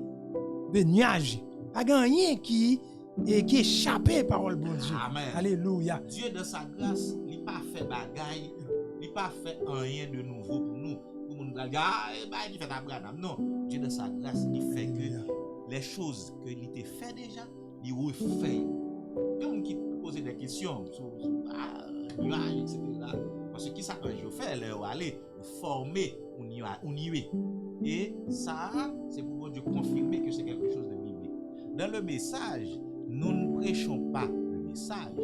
nuages. Pas rien qui échappé parole bon Dieu. Amen. Alléluia. Dieu de sa grâce, il n'a pas fait bagaille, il n'a pas fait rien de nouveau pour nous. Pour nous dire il fait Abraham. Non, Dieu de sa grâce, il fait que les choses que il était fait déjà, il refait. Comme qui pose des questions sur nuages, etc. Parce que qui ça quand je fais, leur aller former un nuée. Et ça, c'est pour Dieu confirmer que c'est quelque chose de biblique. Dans le message, nous ne prêchons pas le message,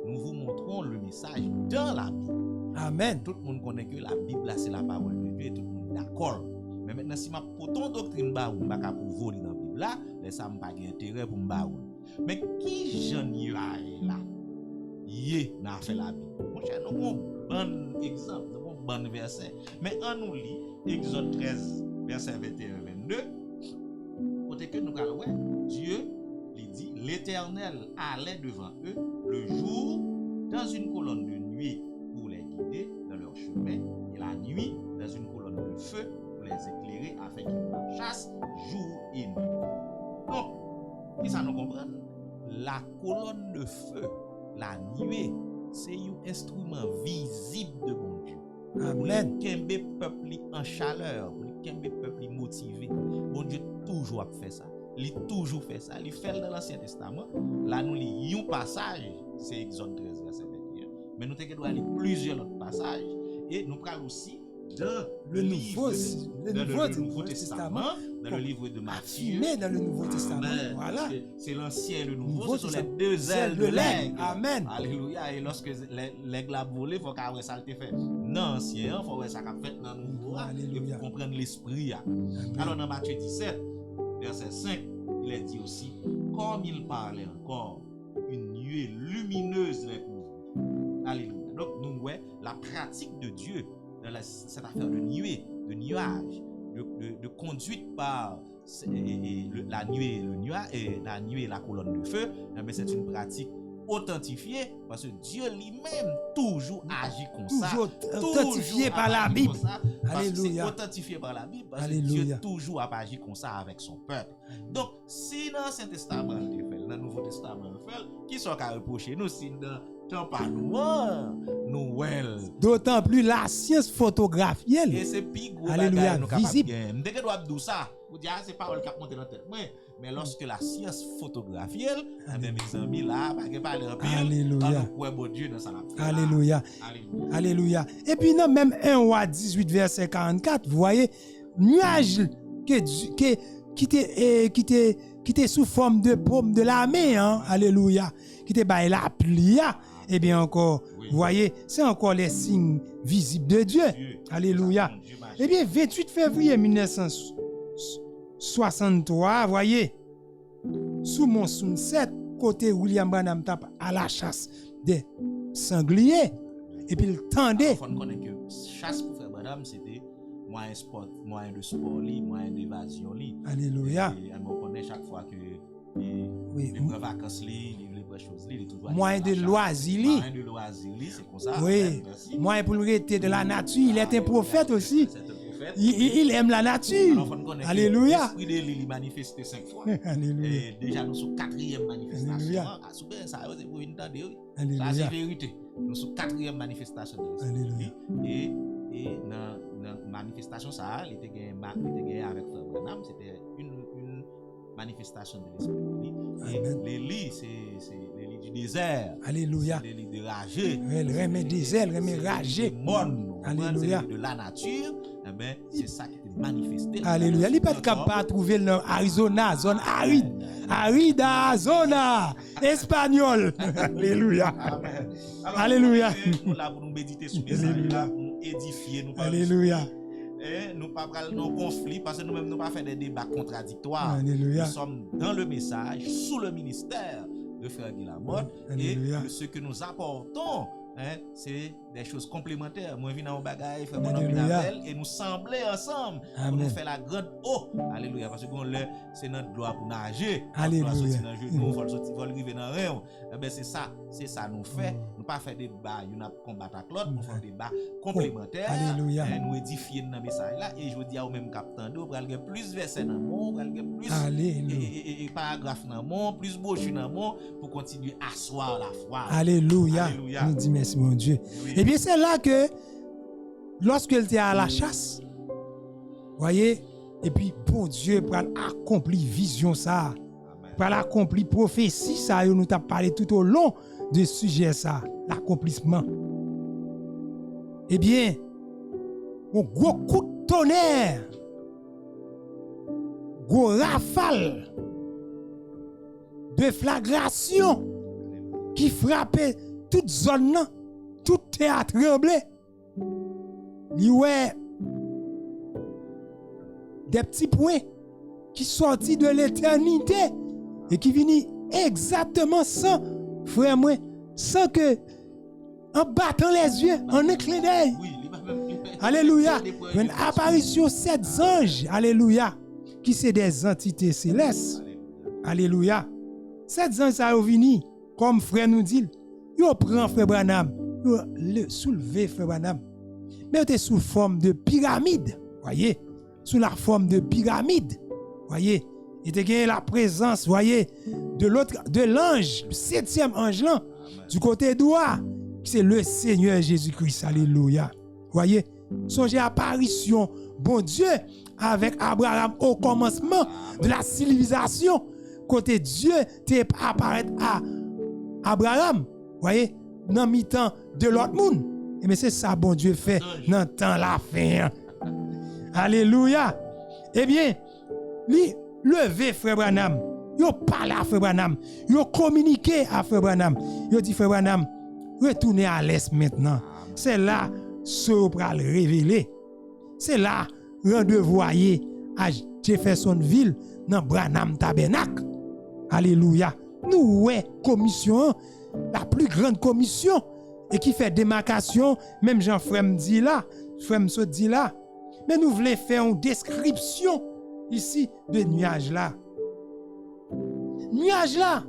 nous vous montrons le message dans la Bible. Amen. Tout le monde connaît que la Bible, là, c'est la parole de Dieu et tout le monde est d'accord. Mais maintenant, si ma poton doctrine ba ou pas pour voler dans la Bible là, ça m'a pas intérêt pour m'ba ou. Mais qui j'en y a là? Yé n'a fait la Bible. Mon cher, nous avons un bon exemple, nous avons un bon verset. Mais on nous lit Exode 13, verset 21-22. Côté que nous allons voir, Dieu lui dit, l'Éternel allait devant eux le jour dans une colonne de nuit pour les guider dans leur chemin, et la nuit dans une colonne de feu pour les éclairer afin qu'ils marchassent jour et nuit. Donc, et ça nous comprend, la colonne de feu, la nuée, c'est un instrument visible de bon Dieu. Amen. Pour le peuple en chaleur, pour le peuple motivé. Bon Dieu toujours fait ça. Il toujours fait ça. Il fait dans l'Ancien Testament. Là, nous lisons un passage, c'est Exode 13, verset 21. Mais nous devons lire plusieurs autres passages. Et nous parlons aussi dans le Nouveau Testament, dans le livre de Matthieu. Mais dans le Nouveau Testament, voilà. C'est l'ancien et le nouveau, ce sont les deux ailes de l'aigle. Amen. Alléluia. Et lorsque l'aigle a volé, il faut qu'après ça, il fait dans l'ancien, il faut voir ça qu'a fait dans le nouveau, et pour comprendre l'esprit. Alors dans Matthieu 17, verset 5, il est dit aussi, comme il parlait encore, une nuée lumineuse les couvrit. Alléluia. Donc nous voyons la pratique de Dieu dans cette affaire de nuée, de nuage, de conduite par la nuée, le nuage et la nuée et la colonne de feu, mais c'est une pratique authentifiée parce que Dieu lui-même toujours agit comme ça. Toujours authentifié par la Bible. Alléluia. C'est authentifié par la Bible parce que Dieu toujours a agi comme ça avec son peuple. Donc, si dans l'Ancien Testament, dans le Nouveau Testament, qui sont qu'à reprocher nous, si dans pas nous, d'autant plus la science photographielle. Et c'est plus gros. Alléluia, visible. Dès que doit dire ça, vous dire c'est parole qui a monté dans la tête. Mais lorsque la science photographielle, mes amis là, pas de pile. Alléluia. Bon Dieu dans ça. Alléluia. Alléluia. Et puis non, même 1 roi 18 verset 44, vous voyez, nuage qui était sous forme de paume de la main, hein? Alléluia. Qui était bah la pluie. Et bien encore, vous voyez, c'est encore les signes visibles de Dieu. Alléluia. Eh bien, 28 février 1963, vous voyez, sous mon sunset, côté William Branham tape à la chasse des sangliers. Et puis il tendait. Il faut connaître que chasse pour faire Branham, c'était moyen de sport, moyen d'évasion. Alléluia. Et on connaît chaque fois que les vacances, moyen de loisir. C'est comme ça. Oui. Moyen pour le rester de la nature. Il est un prophète aussi. Il aime la nature. Alléluia. L'esprit de l'île manifesté 5 fois. Alléluia. Et déjà nous sommes 4e manifestation. Ça c'est pour une tendre. Ça c'est vérité. Nous sommes 4e manifestation de l'esprit. Et dans manifestation ça, il était gagné avec Frère Branham, c'était une manifestation de l'esprit. Et les lits, c'est les lits du désert. Alléluia. C'est les lits de ragé. Elle remet des ailes, remet ragé. Alléluia. De la nature, c'est ça qui est manifesté. Alléluia. Il n'est pas capable de trouver dans Arizona, zone aride. Arida, zona, espagnol. Alléluia. Amen. Alors, alléluia. Nous là pour nous méditer sur le message, là pour nous édifier. Nous alléluia. Nous pas parler nos conflits parce que nous-mêmes nous pas faire des débats contradictoires. Alléluia. Nous sommes dans le message, sous le ministère de Frère Guy Lamotte. Et ce que nous apportons, c'est des choses complémentaires. Moi, je viens dans bagaille, frère mon et nous sembler ensemble pour nous faire la grande eau. Alléluia. Parce que c'est notre gloire pour nager. Alléluia. Nous faut arriver dans rien. C'est ça nous fait. Nous pas faire des débats, nous combattre avec l'autre, nous faire des débats complémentaires. Alléluia. Nous édifier dans le message là. Et je vous dis au même capitaine, nous allons plus verset dans le monde, plus paragraphe dans le monde, plus brochure dans le monde pour continuer à asseoir la foi. Alléluia. Nous dit merci mon Dieu. Oui. Et bien c'est là que lorsque elle était à la chasse, voyez, et puis bon Dieu pour accomplir vision ça, pour accomplir prophétie ça, nous t'a parlé tout au long de sujet ça, l'accomplissement. Eh bien, un gros coup de tonnerre, gros rafale de flagration qui frappait toute zone, tout théâtre tremblé. Il y a des petits points qui sortis de l'éternité et qui viennent exactement sans, frère moi, sans que, en battant les yeux, en un clin d'œil. Alléluia. Une apparition 7 anges, alléluia, qui sont des entités célestes. Alléluia. 7 anges ça vini, comme frère nous dit, yo prend frère Branham, yo le soulever frère Branham. Mais c'était sous forme de pyramide, voyez, sous la forme de pyramide, voyez. Il était la présence, voyez, de l'ange, le 7e ange là, du côté droit, c'est le Seigneur Jésus-Christ, alléluia. Voyez, songez apparition, bon Dieu, avec Abraham au commencement de la civilisation, côté Dieu t'est apparaît à Abraham, voyez, dans mi-temps de l'autre monde. Et mais c'est ça, bon Dieu fait dans le temps la fin. Alléluia. Eh bien, lui, levé frère Branham, yo parlé à frère Branham, yo communiqué à frère Branham, yo dit frère Branham, retournez à l'est maintenant. C'est là ce pral révéler. C'est là rendez-vous à Jeffersonville dans Branham Tabernacle. Alléluia. Nous ouais commission, la plus grande commission et qui fait démarcation, même Jean-Frère me dit là, frère me dit là. Mais nous voulons faire une description ici de nuage là. Nuage là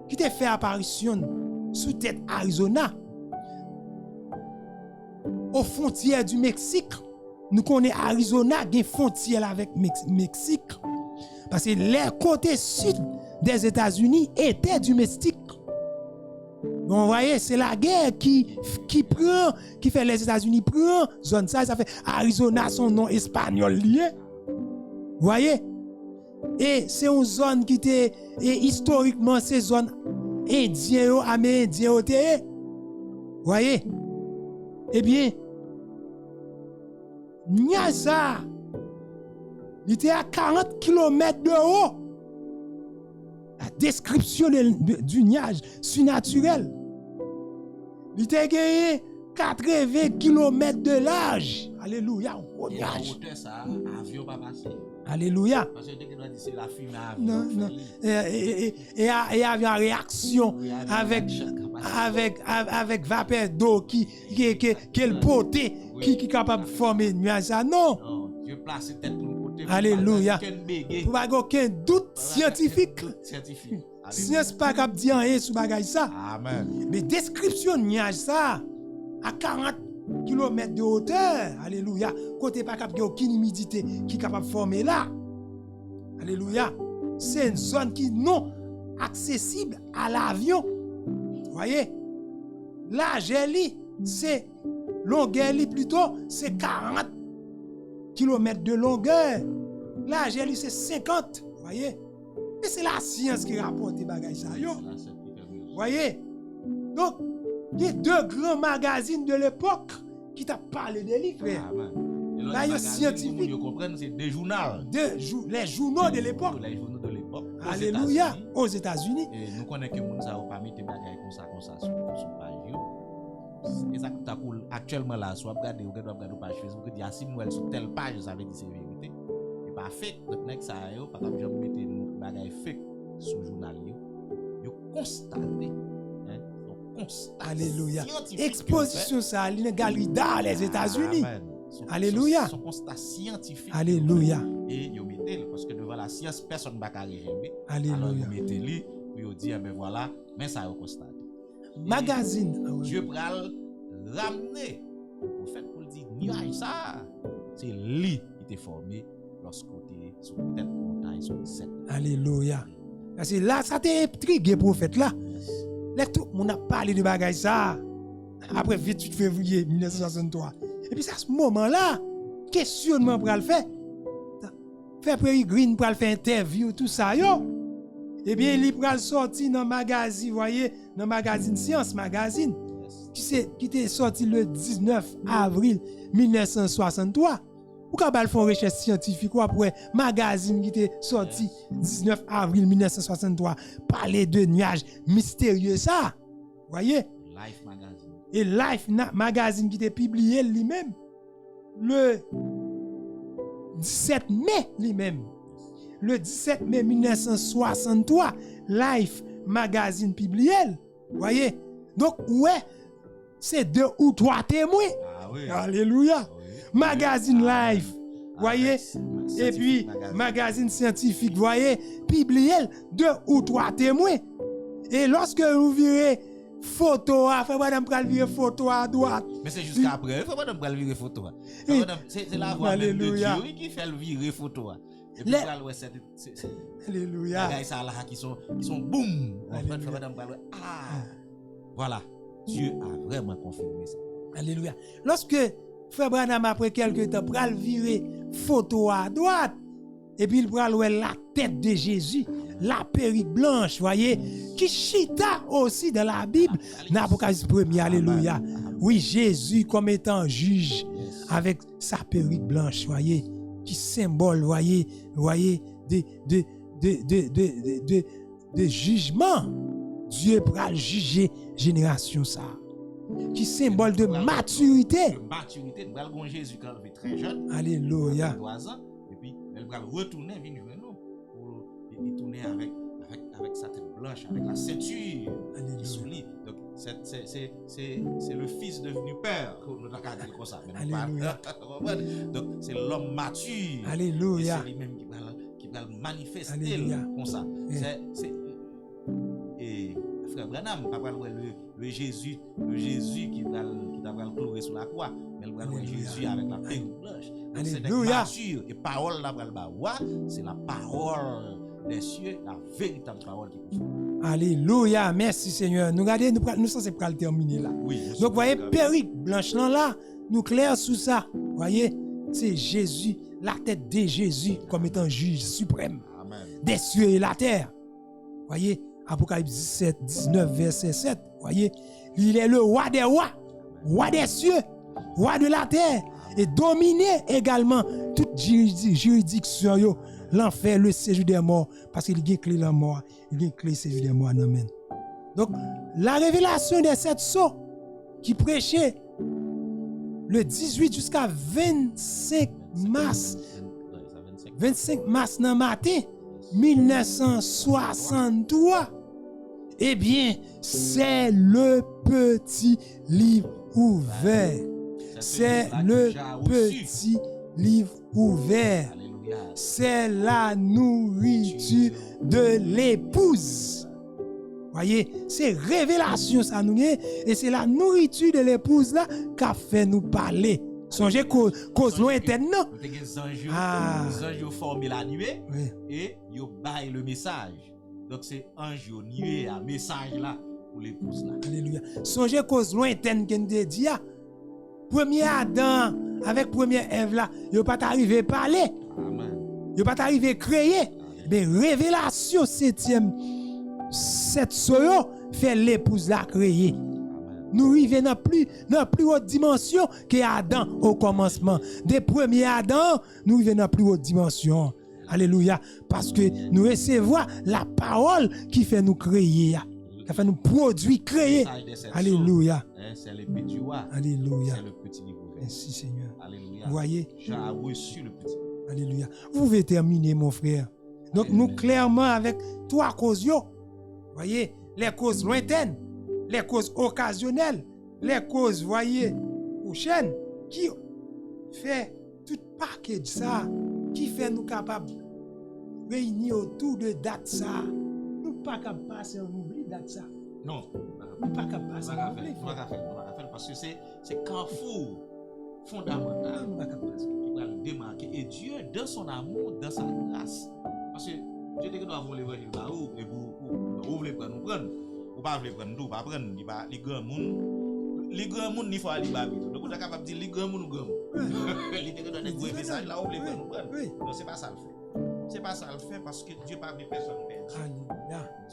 qui t'a fait apparition sous tête Arizona aux frontières du Mexique. Nous connaissons Arizona qui est frontière avec Mexique. Parce que les côtés sud des États-Unis étaient du Mexique. Vous voyez, c'est la guerre qui fait les États-Unis prend zone ça fait Arizona son nom espagnol lié. Vous voyez? Et c'est une zone qui était historiquement ces zones indiennes, amérindiennes. Vous voyez? Eh bien, Niaza, il était à 40 km de haut. La description du nuage surnaturel. Il était gagné 80 km de large. Alléluia. Avion pas passé. Alléluia. Parce que c'est la fumée non, non. Et avait une réaction avec vapeur d'eau qui est poté, qui est capable de former une nuage. Non. Dieu place tête pour côté. Alléluia. Pour pas aucun doute scientifique. Science pas capable de dire rien sur bagage ça. Amen. Mais description de nuage ça à 40 km de hauteur. Alléluia. Côté pas capable aucune humidité qui est capable de former là. Alléluia. C'est une zone qui non accessible à l'avion. Vous voyez? Là, c'est longueur plutôt, c'est 40 km de longueur. Là, c'est 50. Vous voyez? Et c'est la science qui rapporte des bagages ça. Vous voyez? Donc, il y a deux grands magazines de l'époque qui t'ont parlé des livres. Là, il y a scientifique. Vous comprenez, c'est des journaux. Les journaux de l'époque. Les journaux de l'époque. Alléluia. Aux États-Unis. Et nous connaissons que les gens ne pas mis des bagages comme ça sur page. Et ça actuellement là, soit regarder ou regarder page Facebook, il y a si nous sur telle page, ça veut dire c'est vérité. Et pas fake. Donc nek ça yo, pas comme jamais mettre nous bagages fake sur journal yo constater. Alléluia. Exposition ça à une galerie d'art les États-Unis. Alléluia. Son constat scientifique. Alléluia. Et yo mettez parce que devant la science personne va arriver. Alléluia. Alors yo mettez lui puis yo dit ben voilà, mais ça yo constaté. Magazine. Dieu pral ramener le prophète pour dire nuage ça. C'est lui qui était formé lorsque côté sur tête montagne sur 7. Alléluia. Parce que là ça t'a intrigué prophète là. Là tout le monde a parlé de bagaille ça après 28 février 1963. Et puis à ce moment-là, questionnement pour le faire. Faire Green pour le faire interview tout ça yo. Eh bien, il pral sorti dans magazine, voyez, dans magazine Science Magazine, qui était sorti le 19 avril 1963. Ou quand il font recherche scientifique ou après magazine qui était sorti 19 avril 1963 parler de nuages mystérieux ça. Voyez? Life Magazine. Et Life Magazine qui était publié lui-même le 17 mai lui-même. Le 17 mai 1963, Life Magazine publié. Voyez? Donc, ouais, c'est 2 ou 3 témoins. Ah oui. Alléluia. Oui. Magazine Life. Voyez? Et puis, magazine scientifique. Voyez? Publié 2 ou 3 témoins. Et lorsque vous verrez photo, faut madame pral virer photo à droite. Mais c'est jusqu'à après, faut madame pral virer photo. C'est la voix même de Dieu qui fait le virer photo. Et puis là ouais c'est alléluia. Les gars ça là qui sont boum. En fait faut madame pral voilà, Dieu a vraiment confirmé ça. Alléluia. Lorsque frère Branham après quelques temps pral virer photo à droite et puis il pral ouais la tête de Jésus, la perruque blanche, voyez, qui chita aussi dans la Bible, dans l'Apocalypse 1er, alléluia. Oui, Jésus comme étant juge avec sa perruque blanche, voyez, qui symbole, voyez, de jugement. Dieu pral juger génération ça. qui symbole de maturité. De maturité. Nous allons Jésus quand il est très jeune. Alléluia. 3 ans. Et puis, elle va retourner, venir vers nous. Pour y tourner avec sa tête blanche, avec la ceinture qui soulie. Donc, c'est le fils devenu père. Nous avons dit comme ça. Alléluia. Donc, c'est l'homme mature. Alléluia. C'est lui-même qui va le manifester comme ça. Et frère Branham, pas le Jésus qui va le clouer sur la croix, mais le Jésus avec la tête blanche. C'est mature. Et parole là, c'est la parole des cieux, la véritable parole qui confirme. Alléluia. Merci Seigneur. Nous regardons, nous sommes prêts à terminer là. Oui, donc, voyez, perruque blanche là, nous clair sous ça. Voyez, c'est Jésus, la tête de Jésus comme étant juge suprême. Amen. Des cieux et la terre. Voyez, Apocalypse 17, 19, verset 7. Voyez, il est le roi des rois, roi des cieux, roi de la terre, et dominer également toute juridiction, l'enfer, le séjour des morts, parce qu'il y a clé la mort, il y a clé séjour des morts. Amen. Donc, la révélation des 7 sceaux qui prêchait le 18 jusqu'à 25 mars, 25 mars dans matin 1963, eh bien, c'est le petit livre ouvert. C'est le petit livre ouvert. C'est la nourriture de l'épouse. Voyez, c'est révélation ça nous est, et c'est la nourriture de l'épouse là qu'a fait nous parler. Songez cause lointaine non. Les anges formé la nuée et ils baillent le message. Donc c'est ange nuée à message là pour l'épouse là. Alléluia. Songez cause lointaine qu'on te dit premier Adam avec première Ève là, yo pas arrivé à parler. Amen. Yo pas arrivé à créer. Mais révélation 7e cette soyo fait l'épouse la créer. Nous arrivons dans plus haute dimension que Adam au commencement. Des premiers Adam, nous arrivons dans plus haute dimension. Alléluia. Parce que nous recevons la parole qui fait nous créer. Qui fait nous produire, créer. Alléluia. C'est le petit roi. Alléluia. C'est le petit livre ouvert. Merci Seigneur. Alléluia. Vous voyez? J'ai reçu le petit. Alléluia. Vous pouvez terminer, mon frère. Donc, nous, clairement, avec 3 causes, voyez, les causes lointaines, les causes occasionnelles, les causes, voyez, prochaines, qui fait tout package ça, qui fait nous capables de réunir autour de date ça. Nous pas capables de passer, on oublie date ça. Non. Nous pas capables de passer. On va faire parce que c'est carrefour fondamental qui va le démarquer. Et Dieu, dans son amour, dans sa grâce, parce que Dieu dit que nous avons l'évangile là où et vous voulez prendre nous prendre. Ou pas voulez prendre nous pas prendre les grands monde ni faut aller babi. Donc on est capable de dire les grands monde ou grand monde. Il dit que donner gros message là où voulez prendre nous prendre. Non, c'est pas ça le fait. C'est pas ça le fait parce que Dieu pas veut personne perdre.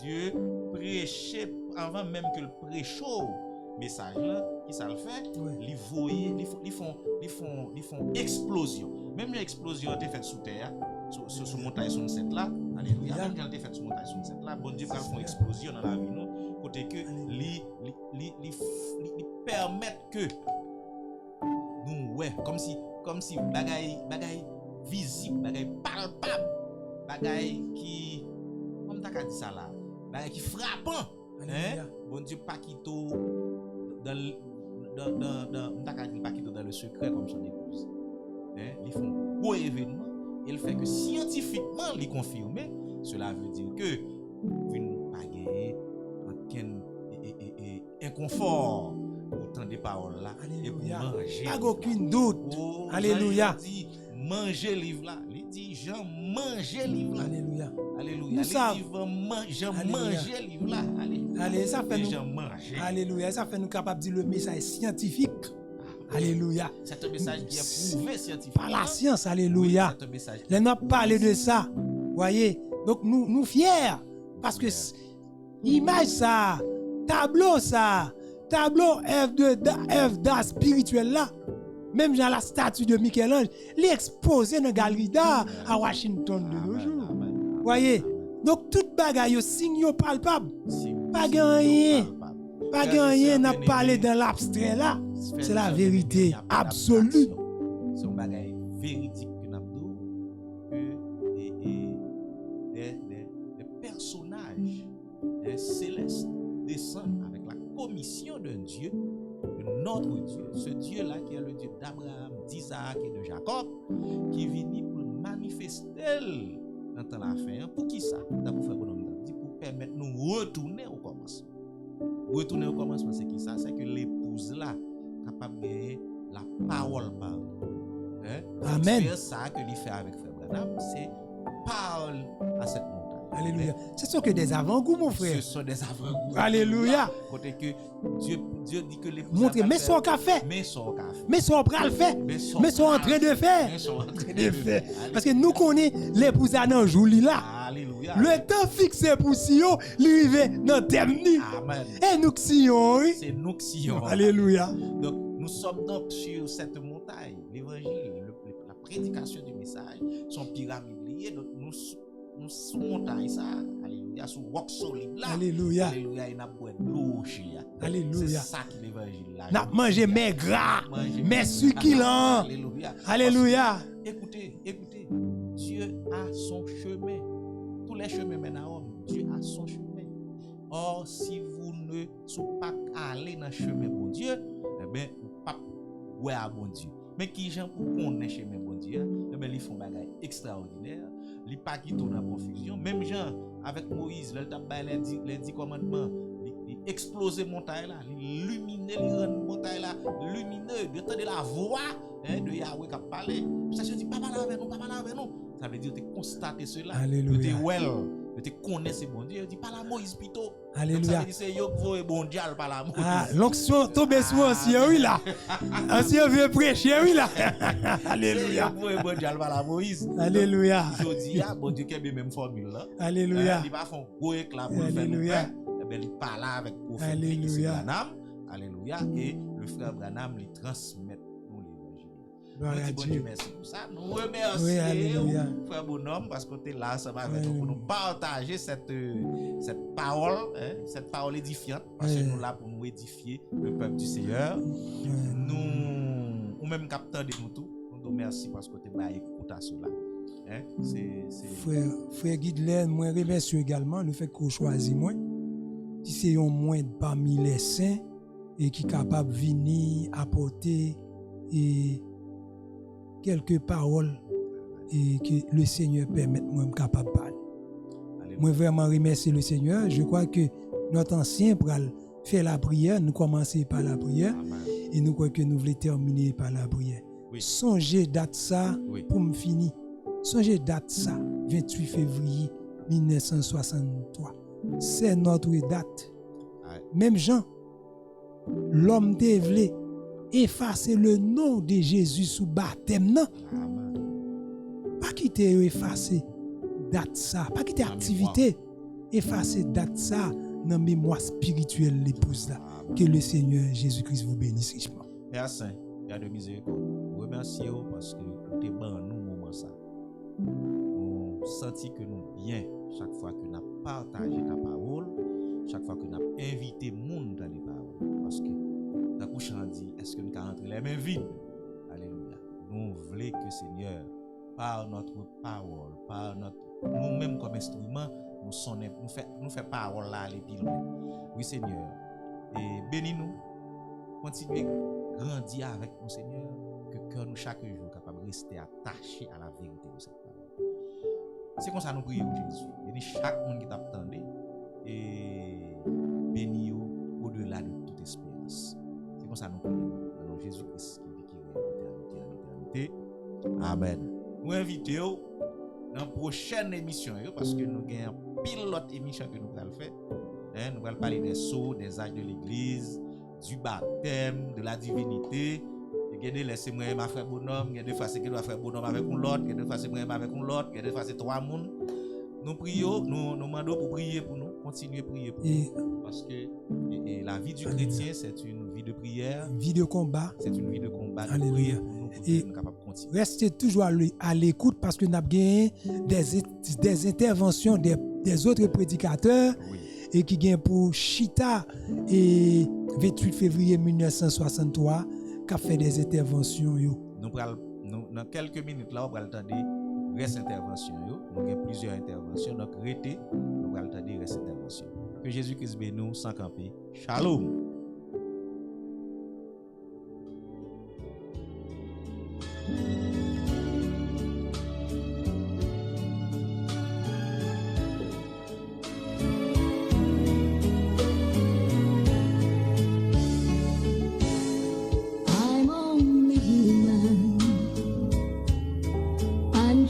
Dieu prêchait avant même que le prêche message là qui ça le fait, ils voyaient, ils font explosion. Même l'explosion a été faite sous terre, sur montagne 67 là. Alléluia. Même quand elle a été faite sur montagne 67 là, bon Dieu va faire une explosion dans la vie nous, côté que li permettent que nous comme si bagaille visible, bagaille palpable, bagaille qui comme t'as dit ça là, bagaille qui frappant. Bon Dieu pas quito dans le secret comme son épouse. Ils font beau événement, il fait que scientifiquement les confirmer, cela veut dire que vous ne pas gagner aucun inconfort autant des paroles là et pour manger. Pas aucun doute. Alléluia. Manger livre là, il dit Jean manger livre là. Alléluia. Alléluia. Nous Jean manger livre là. Allez, ça fait nous. Alléluia. Ça fait nous capable de dire le message scientifique. Alléluia. C'est un message qui est prouvé scientifiquement. Par la science, alléluia. C'est un message. Les n'a parlé de ça. Voyez. Donc nous fiers parce que image ça, tableau F d'art spirituel là. Même dans la statue de Michel-Ange, l'exposé dans la galerie d'art à Washington de nos jours. Voyez. Donc toute bagaille signe palpable. Pas gagné. Pas gagner n'a parlé dans l'abstrait là. C'est la vérité absolue. C'est un bagage véridique que nous avons que des personnages célestes descendent avec la commission d'un Dieu, de notre Dieu, ce Dieu-là qui est le Dieu d'Abraham, d'Isaac et de Jacob, qui vient pour manifester dans la fin. Pour qui ça? Pour permettre de nous retourner au commencement. Retourner au commencement, c'est qui ça? C'est que l'épouse là capable de gagner la parole par nous. Amen. C'est ça que il fait avec Frère Branham, c'est parole à cette montagne. Alléluia. Ce sont que des avant-goûts, mon frère. Ce sont des avant-goûts. Alléluia. Côté que Dieu dit que l'épouse. Montrez, mais son café. Mais son café. Mais son pral fait. Mais son en train de faire. Mais son en train de faire. Parce que nous connaissons l'épouse à nan jouli là. Alléluia. Le temps fixé pour Sion, l'arrivée dans terme ni. Amen. Et nous qui Sion, oui. C'est nous qui Sion. Alléluia. Donc nous sommes donc sur cette montagne, l'évangile, la prédication du message, son pyramide liée. Donc nous sous montagne ça. Alléluia. Sous roc solide là. Alléluia. Alléluia. Il n'a pas de l'eau chez. Alléluia. C'est ça qui est l'évangile là. N'a mangé mes gras, mes succulents. Alléluia. Alléluia. Écoutez, Dieu a son chemin. Tous les chemins mènent à Rome. Dieu a son chemin. Or, si vous ne soyez pas allé dans le chemin bon Dieu, eh bien, vous ne pouvez pas à bon Dieu. Mais qui gens pour connaître le chemin bon Dieu, eh bien, ils font des choses extraordinaires. Ils ne pas qui tournent en confusion. Même gens, avec Moïse, les 10 commandements, ils explosent la montagne là, ils illuminent, ils rendent la montagne là lumineux, de entendre la voix de Yahweh qui a parlé. Ça se dit, pas parler avec nous, pas parler avec nous. Ça veut dire que tu constates cela. Alléluia. Tu connais ce bon Dieu. Tu dis, pas la Moïse plutôt. Alléluia. Ça veut dire que c'est yo qui bon Dieu, pas la Moïse. Ah, l'onction tombe sur ancien, oui là. Ancien veut prêcher, oui là. Alléluia. C'est yo bon Dieu, pas la Moïse. Alléluia. Je dis, bon Dieu qui a même formule là. Alléluia. Il va faire un gros éclat pour faire nous faire. Il parle avec le prophète. Alléluia. Alléluia. Et le frère Branham lui transmet nous l'évangile. Gloire à Bon Dieu. Dieu, merci pour ça. Nous remercions Oui, alléluia. frère Bonhomme parce que tu es là, ça va avec nous pour nous partager cette parole, cette parole édifiante. Parce que nous sommes là pour nous édifier le peuple du Seigneur. Nous, ou même capteur de nous tout, nous te remercions parce que tu es écoute à cela. Frère Guidelin, moi remercie également le fait qu'on choisit moi. Si c'est un moins parmi les saints et qui est capable de venir apporter quelques paroles et que le Seigneur permette moi capable de parler. Moi vraiment remercie le Seigneur. Je crois que notre ancien pral fait la prière, nous commençons par la prière. Amen. Et nous croyons que nous voulons terminer par la prière. Oui. Songez date ça pour me finir. Songez date ça 28 février 1963. C'est notre date. Même Jean, l'homme devait effacer le nom de Jésus sous baptême. Non? Pas quitter effacer date ça, pas quitter activité, effacer date ça dans la mémoire spirituelle l'épouse là. Que le Seigneur Jésus-Christ vous bénisse richement. Père Saint, Père de miséricorde, nous remercions parce que vous êtes bon nous moment ça. Nous sentons que nous bien chaque fois que nous partagé ta parole, chaque fois que nous invité monde dans les paroles. Parce que dans le couchant dit, est-ce que nous pouvons rentrer les mains vides? Alléluia. Nous voulons que Seigneur, par notre parole, par notre nous-mêmes comme instrument, nous fait parole là aller plus loin. Oui Seigneur. Et bénis-nous. Continuez à grandir avec nous Seigneur. Que cœur nous chaque jour capable de rester attaché à la vérité de cette parole. C'est comme ça nous prions Jésus. Bénis chaque monde qui t'attendait et bénis au-delà de toute espérance. C'est comme ça nous prions. Dans nom Jésus-Christ qui vit en éternité. Amen. Nous invitons dans la prochaine émission parce que nous avons pile l'autre émission que nous allons faire. Nous allons parler des sceaux, des actes de l'église, du baptême, de la divinité. Regardez, laissez-moi ma frère Bonhomme, il y a des fois c'est que doit faire Bonhomme avec l'autre, il y a des fois c'est moi avec l'autre, il y a des fois c'est trois personnes. Nous prions, nous demandons pour prier pour nous, continuer à prier pour nous. Parce que la vie du chrétien, c'est une vie de prière. Vie de combat. C'est une vie de combat. Alléluia. Pour nous, pour et restez toujours à l'écoute parce que nous avons gagné des interventions des autres prédicateurs. Oui. et qui gagne pour Chita et 28 février 1963 qui a fait des interventions yo. Nous dans quelques minutes là on va attendre reste intervention yo. Nous avons plusieurs interventions donc restez nous va attendre reste intervention. Que Jésus-Christ bénisse nous sans camper. Shalom.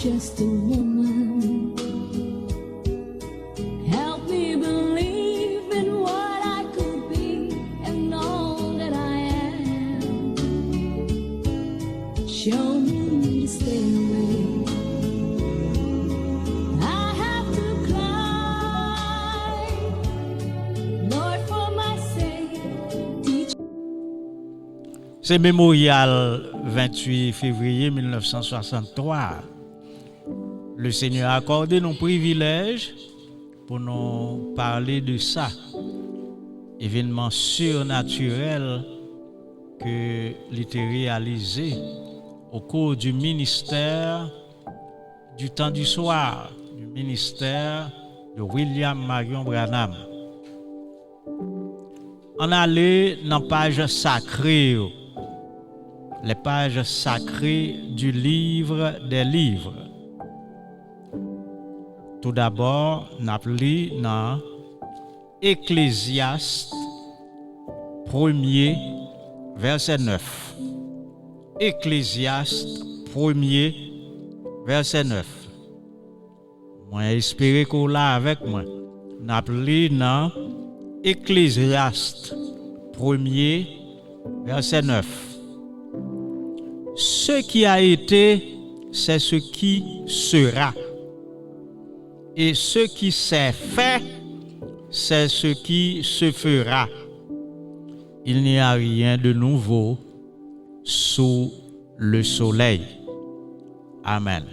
Just a woman. Help me believe in what I could be and all that I am. Show me the stairway. I have to climb. Lord, for my sake, teach. C'est mémorial 28 février 1963. Le Seigneur a accordé nos privilèges pour nous parler de ça. Événement surnaturel que l'était réalisé au cours du ministère du temps du soir, du ministère de William Marion Branham. On allait dans la page sacrée, les pages sacrées du livre des livres. Tout d'abord, nous appelons dans Ecclésiaste 1er, verset 9. Ecclésiaste 1er, verset 9. Moi, espérez qu'on l'a avec moi. Nous appelons dans Ecclésiaste 1er, verset 9. Ce qui a été, c'est ce qui sera. Et ce qui s'est fait, c'est ce qui se fera. Il n'y a rien de nouveau sous le soleil. Amen.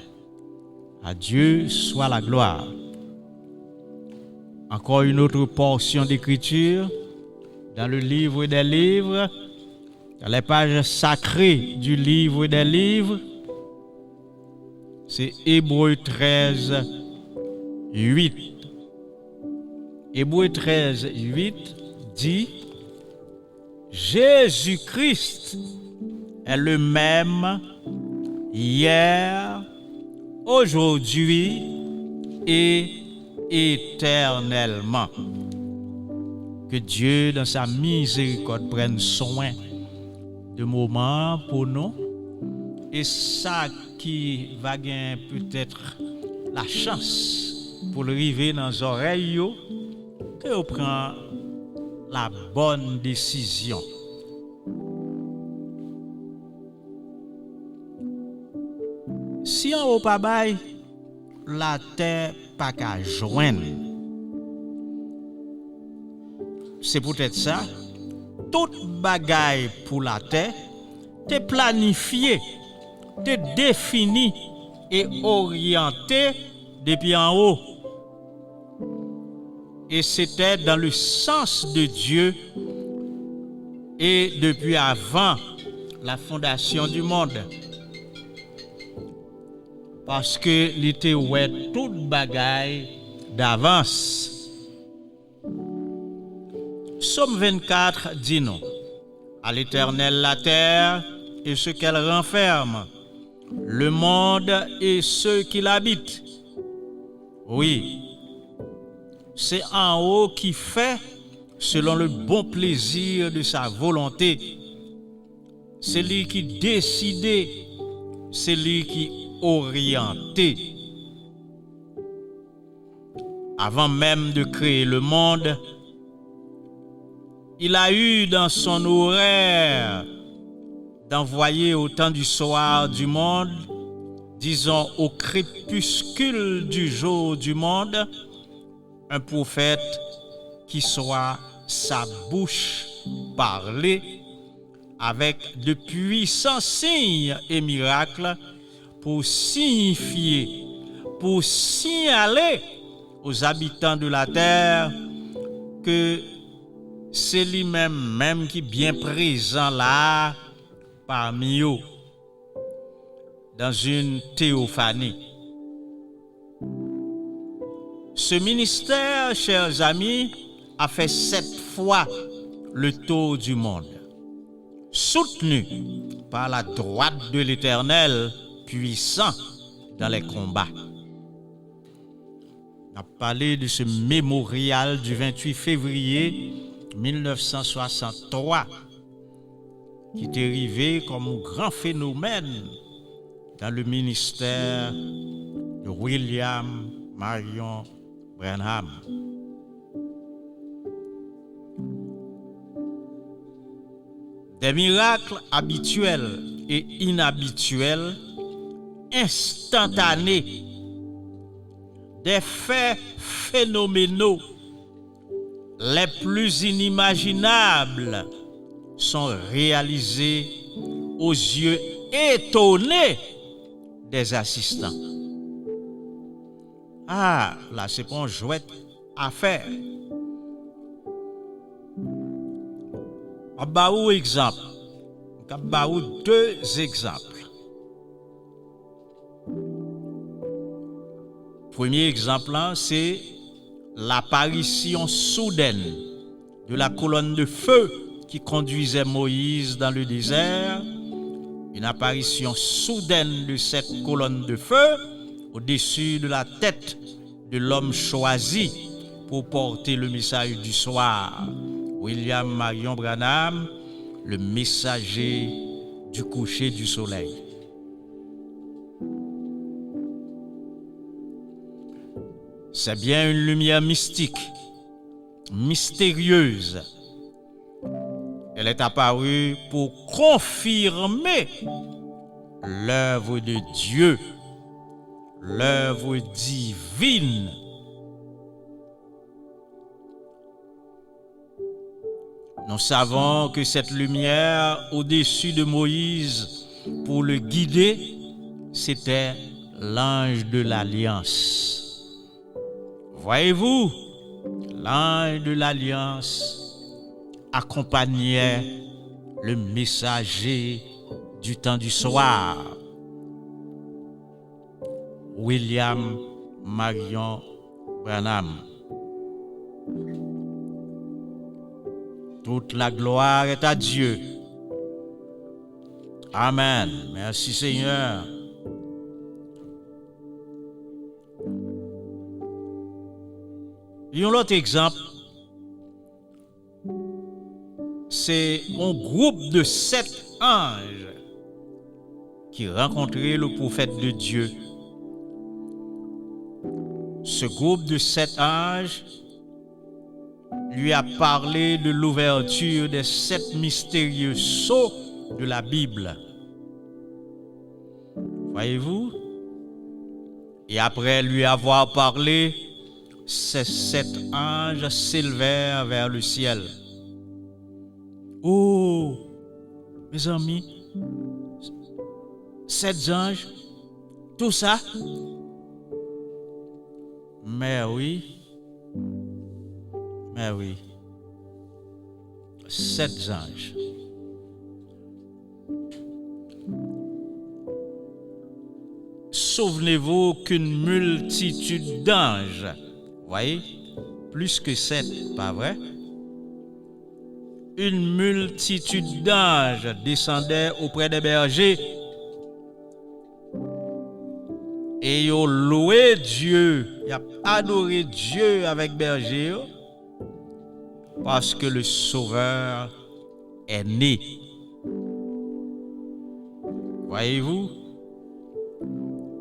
À Dieu soit la gloire. Encore une autre portion d'écriture dans le livre des livres, dans les pages sacrées du livre des livres, c'est Hébreux 13, 8. Hébreux 13, 8 dit Jésus-Christ est le même hier, aujourd'hui et éternellement. Que Dieu, dans sa miséricorde, prenne soin de moments pour nous. Et ça qui va gagner peut-être la chance pour le arriver dans les oreilles, que vous prend la bonne décision. Si on n'a pas bail, la terre pas qu'à joindre. C'est peut-être ça. Toute bagaille pour la terre, t'es planifié, t'es défini et orienté depuis en haut. Et c'était dans le sens de Dieu et depuis avant la fondation du monde. Parce que l'été ouais toute bagaille d'avance. Psaume 24 dit non. À l'Éternel la terre et ce qu'elle renferme, le monde et ceux qui l'habitent. Oui, c'est en haut qui fait selon le bon plaisir de sa volonté. C'est lui qui décide, c'est lui qui oriente. Avant même de créer le monde, il a eu dans son horaire d'envoyer au temps du soir du monde, disons au crépuscule du jour du monde, un prophète qui soit sa bouche parlée avec de puissants signes et miracles pour signifier, pour signaler aux habitants de la terre que c'est lui-même même qui est bien présent là parmi eux dans une théophanie. Ce ministère, chers amis, a fait 7 fois le tour du monde, soutenu par la droite de l'Éternel, puissant dans les combats. On a parlé de ce mémorial du 28 février 1963 qui est arrivé comme un grand phénomène dans le ministère de William Marion Branham. Des miracles habituels et inhabituels, instantanés, des faits phénoménaux les plus inimaginables sont réalisés aux yeux étonnés des assistants. Ah, là, c'est pas une chouette affaire. On va vous exemple. On va vous 2 exemples. Premier exemple, c'est l'apparition soudaine de la colonne de feu qui conduisait Moïse dans le désert. Une apparition soudaine de cette colonne de feu au-dessus de la tête de l'homme choisi pour porter le message du soir. William Marion Branham, le messager du coucher du soleil. C'est bien une lumière mystique, mystérieuse. Elle est apparue pour confirmer l'œuvre de Dieu, l'œuvre divine. Nous savons que cette lumière au-dessus de Moïse, pour le guider, c'était l'ange de l'Alliance. Voyez-vous, l'ange de l'Alliance accompagnait le messager du temps du soir, William Marion Branham. Toute la gloire est à Dieu. Amen. Merci Seigneur. Un autre exemple, c'est un groupe de 7 anges qui rencontraient le prophète de Dieu. Ce groupe de 7 anges lui a parlé de l'ouverture des 7 mystérieux sceaux de la Bible. Voyez-vous? Et après lui avoir parlé, ces 7 anges s'élevèrent vers le ciel. Oh, mes amis, 7 anges, tout ça? Mais oui, 7 anges. Souvenez-vous qu'une multitude d'anges, voyez, plus que 7, pas vrai? Une multitude d'anges descendait auprès des bergers et ils ont loué Dieu, ils ont adoré Dieu avec bergers parce que le Sauveur est né. Voyez-vous?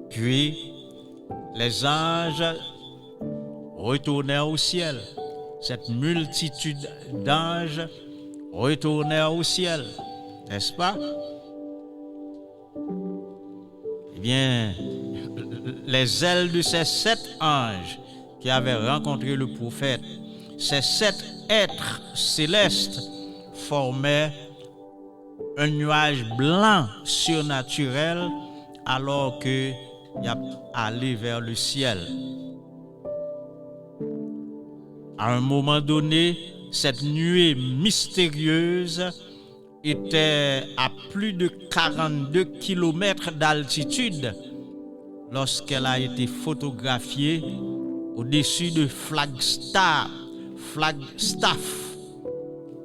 Puis les anges retournèrent au ciel. Cette multitude d'anges retournèrent au ciel, n'est-ce pas? Eh bien, les ailes de ces 7 anges qui avaient rencontré le prophète, ces 7 êtres célestes formaient un nuage blanc surnaturel alors qu'il a allé vers le ciel. À un moment donné, cette nuée mystérieuse était à plus de 42 km d'altitude lorsqu'elle a été photographiée au-dessus de Flagstaff,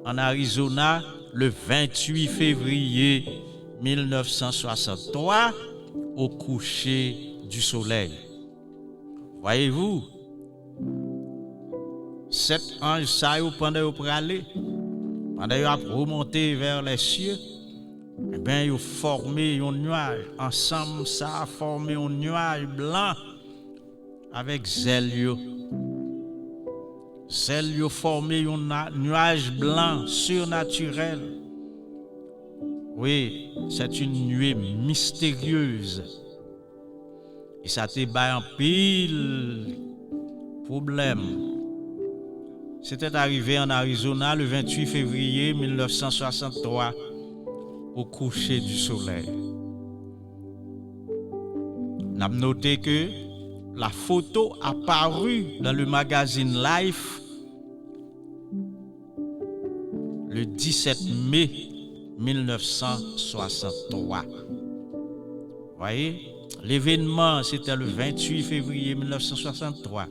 en Arizona, le 28 février 1963, au coucher du soleil. Voyez-vous, cet ange, ça, pendant qu'il aller, pendant qu'il a remonté vers les cieux, eh bien, il a formé un nuage. Ensemble, ça a formé un nuage blanc avec zèle. Zèle a formé un nuage blanc surnaturel. Oui, c'est une nuée mystérieuse. Et ça te bat en pile problème. C'était arrivé en Arizona le 28 février 1963 au coucher du soleil. On a noté que la photo apparue dans le magazine Life le 17 mai 1963. Voyez, l'événement c'était le 28 février 1963,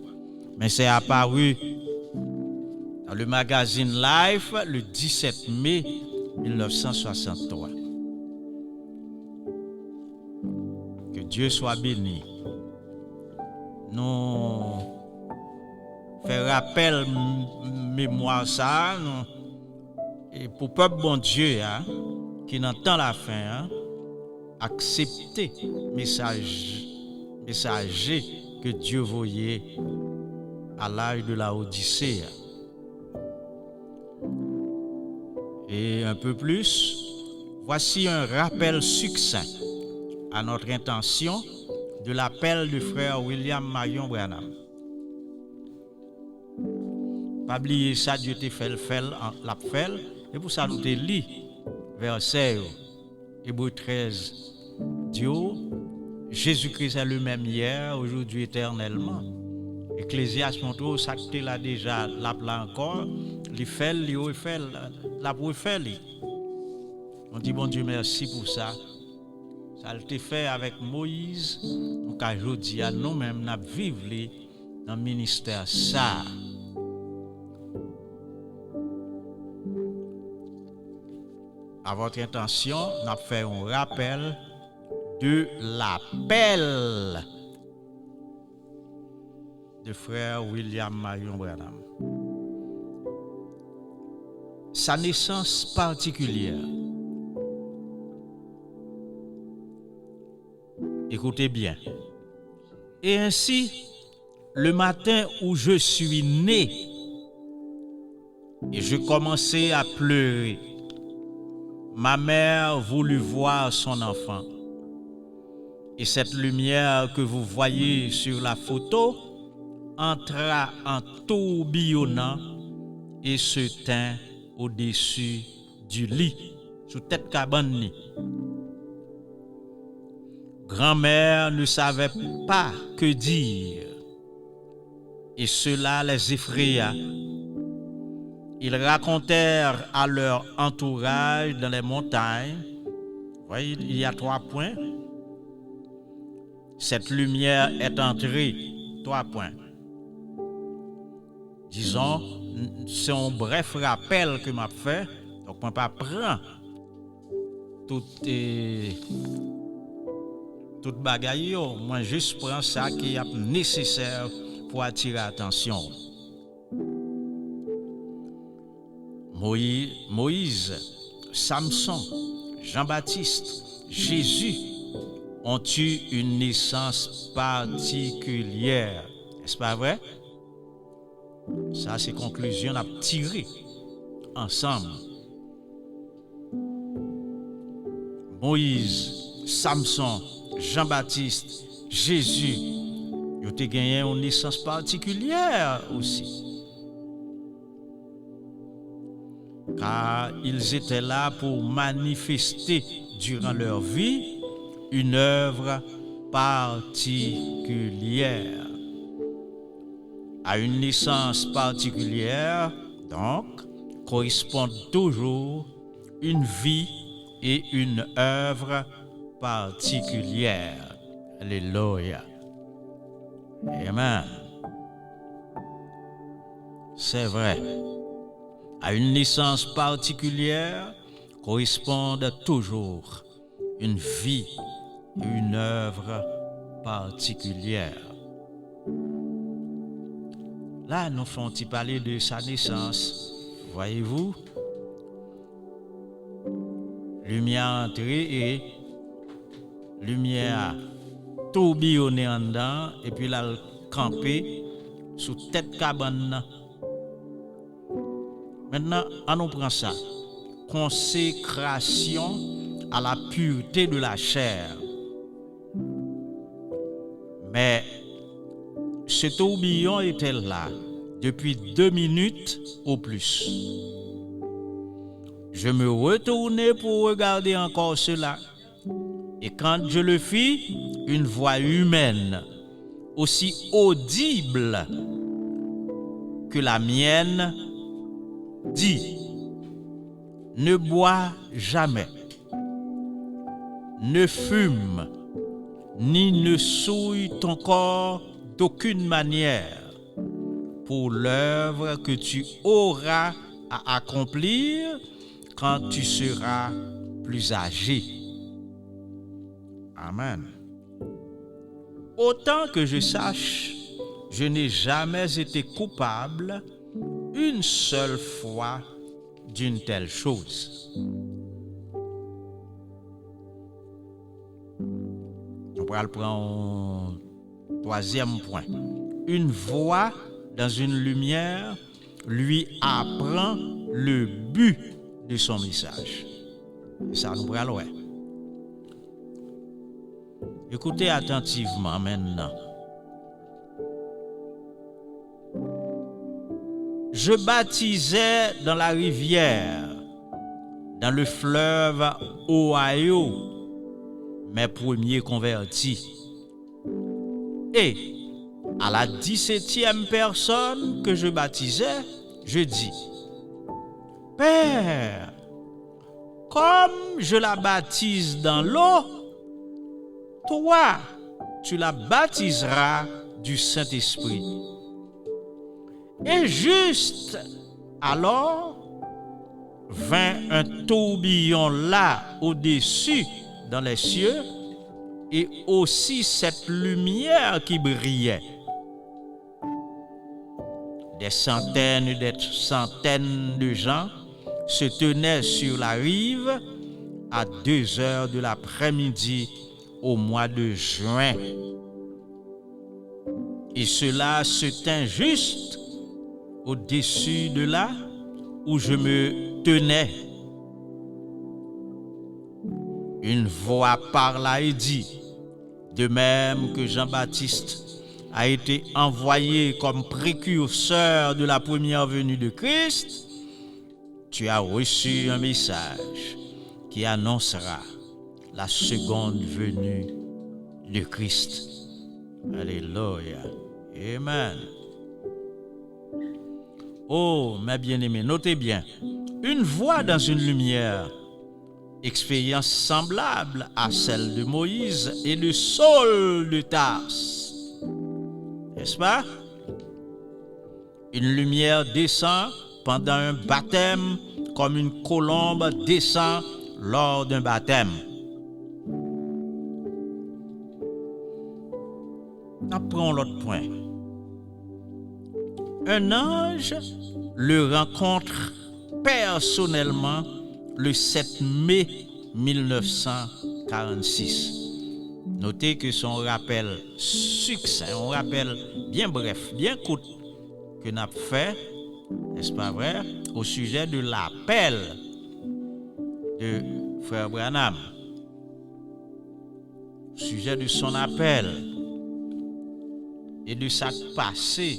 mais c'est apparu dans le magazine Life le 17 mai 1963. Que Dieu soit béni. Nous faisons rappel mémoire ça, et pour peuple bon Dieu qui n'entend la fin, accepter messager que Dieu voyait à l'âge de la Odyssée. Et un peu plus, voici un rappel succinct à notre intention de l'appel du frère William Marion Branham. Pas oublier ça, Dieu te fait la fait, et pour ça nous te lit verset Hébreux 13. Dieu, Jésus-Christ est le même hier, aujourd'hui, éternellement. Ecclésiaste montre ça que là déjà, là encore, il fait, il refait, la refait. On dit bon Dieu merci pour ça. Ça le fait avec Moïse. Donc aujourd'hui, nous-mêmes, nous vivons dans le ministère ça. À votre intention, nous fait un rappel de l'appel de frère William Marion Branham. Sa naissance particulière. Écoutez bien. Et ainsi, le matin où je suis né, et je commençais à pleurer, ma mère voulut voir son enfant. Et cette lumière que vous voyez sur la photo entra en tourbillonnant et se tint au-dessus du lit, sous tête cabane. Grand-mère ne savait pas que dire, et cela les effraya. Ils racontèrent à leur entourage dans les montagnes. Vous voyez, il y a 3 points. Cette lumière est entrée. 3 points. Disons, c'est un bref rappel que m'a fait. Donc, on ne peut pas prendre toute bagaille. Moi, juste prends ça qui est nécessaire pour attirer l'attention. Moïse, Samson, Jean-Baptiste, Jésus ont eu une naissance particulière. N'est-ce pas vrai? Ça, c'est conclusion à tirer ensemble. Moïse, Samson, Jean-Baptiste, Jésus, ils ont gagné une naissance particulière aussi. Car ils étaient là pour manifester durant leur vie une œuvre particulière. À une naissance particulière, donc, correspondent toujours une vie et une œuvre particulière. Alléluia. Amen. C'est vrai. À une naissance particulière correspondent toujours une vie et une œuvre particulière. Là, nous faisons parler de sa naissance. Voyez-vous, lumière entrée et lumière tourbillonnée en dedans, et puis là, campé sous tête cabane. Maintenant, on nous prend ça. Consécration à la pureté de la chair. Mais ce tourbillon était là depuis 2 minutes au plus. Je me retournai pour regarder encore cela. Et quand je le fis, une voix humaine, aussi audible que la mienne, dit: ne bois jamais, ne fume, ni ne souille ton corps d'aucune manière pour l'œuvre que tu auras à accomplir quand tu seras plus âgé. Amen. Autant que je sache, je n'ai jamais été coupable une seule fois d'une telle chose. On va le prendre au 3e point. Une voix dans une lumière lui apprend le but de son message. Ça nous prend loin. Écoutez attentivement maintenant. Je baptisais dans la rivière, dans le fleuve Ohio, mes premiers convertis. Et à la 17e personne que je baptisais, je dis: Père, comme je la baptise dans l'eau, toi, tu la baptiseras du Saint-Esprit. Et juste alors, vint un tourbillon là au-dessus dans les cieux, et aussi cette lumière qui brillait. Des centaines et des centaines de gens se tenaient sur la rive à 2 heures de l'après-midi au mois de juin. Et cela se tint juste au-dessus de là où je me tenais. Une voix parla et dit: de même que Jean-Baptiste a été envoyé comme précurseur de la première venue de Christ, tu as reçu un message qui annoncera la seconde venue de Christ. Alléluia. Amen. Oh, mes bien-aimés, notez bien. Une voix dans une lumière, expérience semblable à celle de Moïse et de Saul de Tarse. N'est-ce pas? Une lumière descend pendant un baptême comme une colombe descend lors d'un baptême. Apprenons l'autre point. Un ange le rencontre personnellement le 7 mai 1946. Notez que son rappel succinct, un rappel bien bref, bien court que n'a fait, n'est-ce pas vrai, au sujet de l'appel de Frère Branham, au sujet de son appel et de sa passée.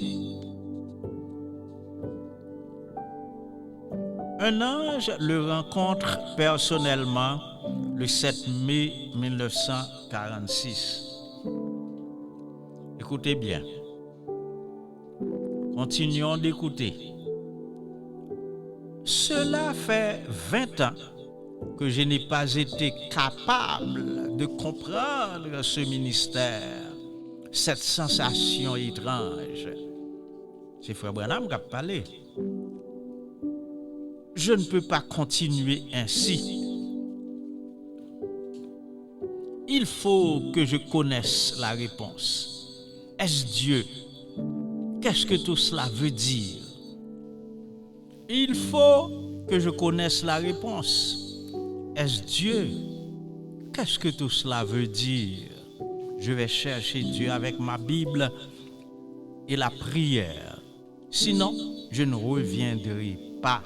Un ange le rencontre personnellement le 7 mai 1946. Écoutez bien. Continuons d'écouter. Cela fait 20 ans que je n'ai pas été capable de comprendre ce ministère, cette sensation étrange. C'est Frère Branham qui a parlé. Je ne peux pas continuer ainsi. Il faut que je connaisse la réponse. Est-ce Dieu? Qu'est-ce que tout cela veut dire? Il faut que je connaisse la réponse. Est-ce Dieu? Qu'est-ce que tout cela veut dire? Je vais chercher Dieu avec ma Bible et la prière. Sinon, je ne reviendrai pas.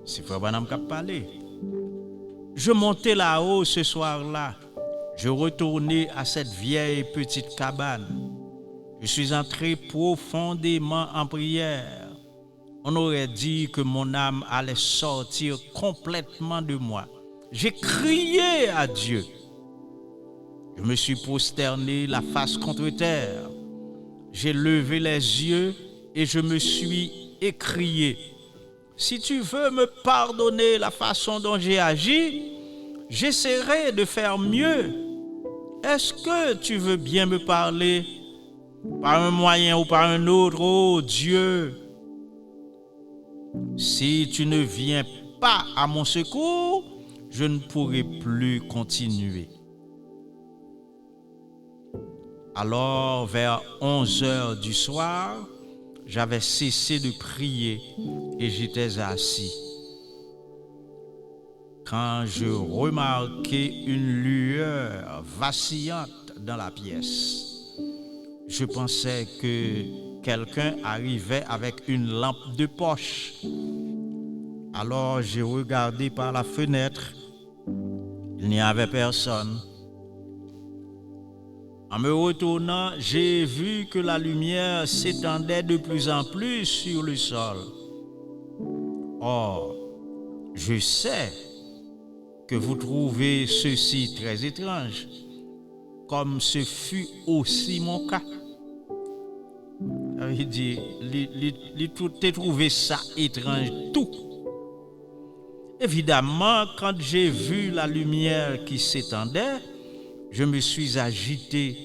C'est Frère Branham qui a parlé. Je montais là-haut ce soir-là. Je retournais à cette vieille petite cabane. Je suis entré profondément en prière. On aurait dit que mon âme allait sortir complètement de moi. J'ai crié à Dieu. Je me suis prosterné la face contre terre. J'ai levé les yeux et je me suis écrié. Si tu veux me pardonner la façon dont j'ai agi, j'essaierai de faire mieux. Est-ce que tu veux bien me parler par un moyen ou par un autre, oh Dieu? Si tu ne viens pas à mon secours, je ne pourrai plus continuer. Alors, vers 11h du soir, j'avais cessé de prier et j'étais assis. Quand je remarquai une lueur vacillante dans la pièce, je pensais que quelqu'un arrivait avec une lampe de poche. Alors j'ai regardé par la fenêtre. Il n'y avait personne. En me retournant, j'ai vu que la lumière s'étendait de plus en plus sur le sol. Or, je sais que vous trouvez ceci très étrange, comme ce fut aussi mon cas. Il dit, t'as trouvé ça étrange tout. Évidemment, quand j'ai vu la lumière qui s'étendait, je me suis agité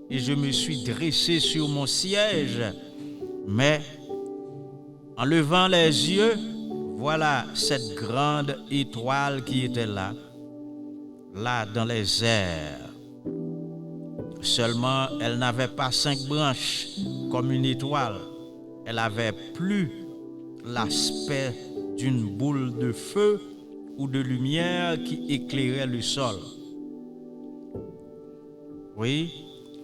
et je me suis dressé sur mon siège. Mais en levant les yeux, voilà cette grande étoile qui était là dans les airs. Seulement, elle n'avait pas 5 branches comme une étoile. Elle avait plus l'aspect d'une boule de feu ou de lumière qui éclairait le sol. Oui,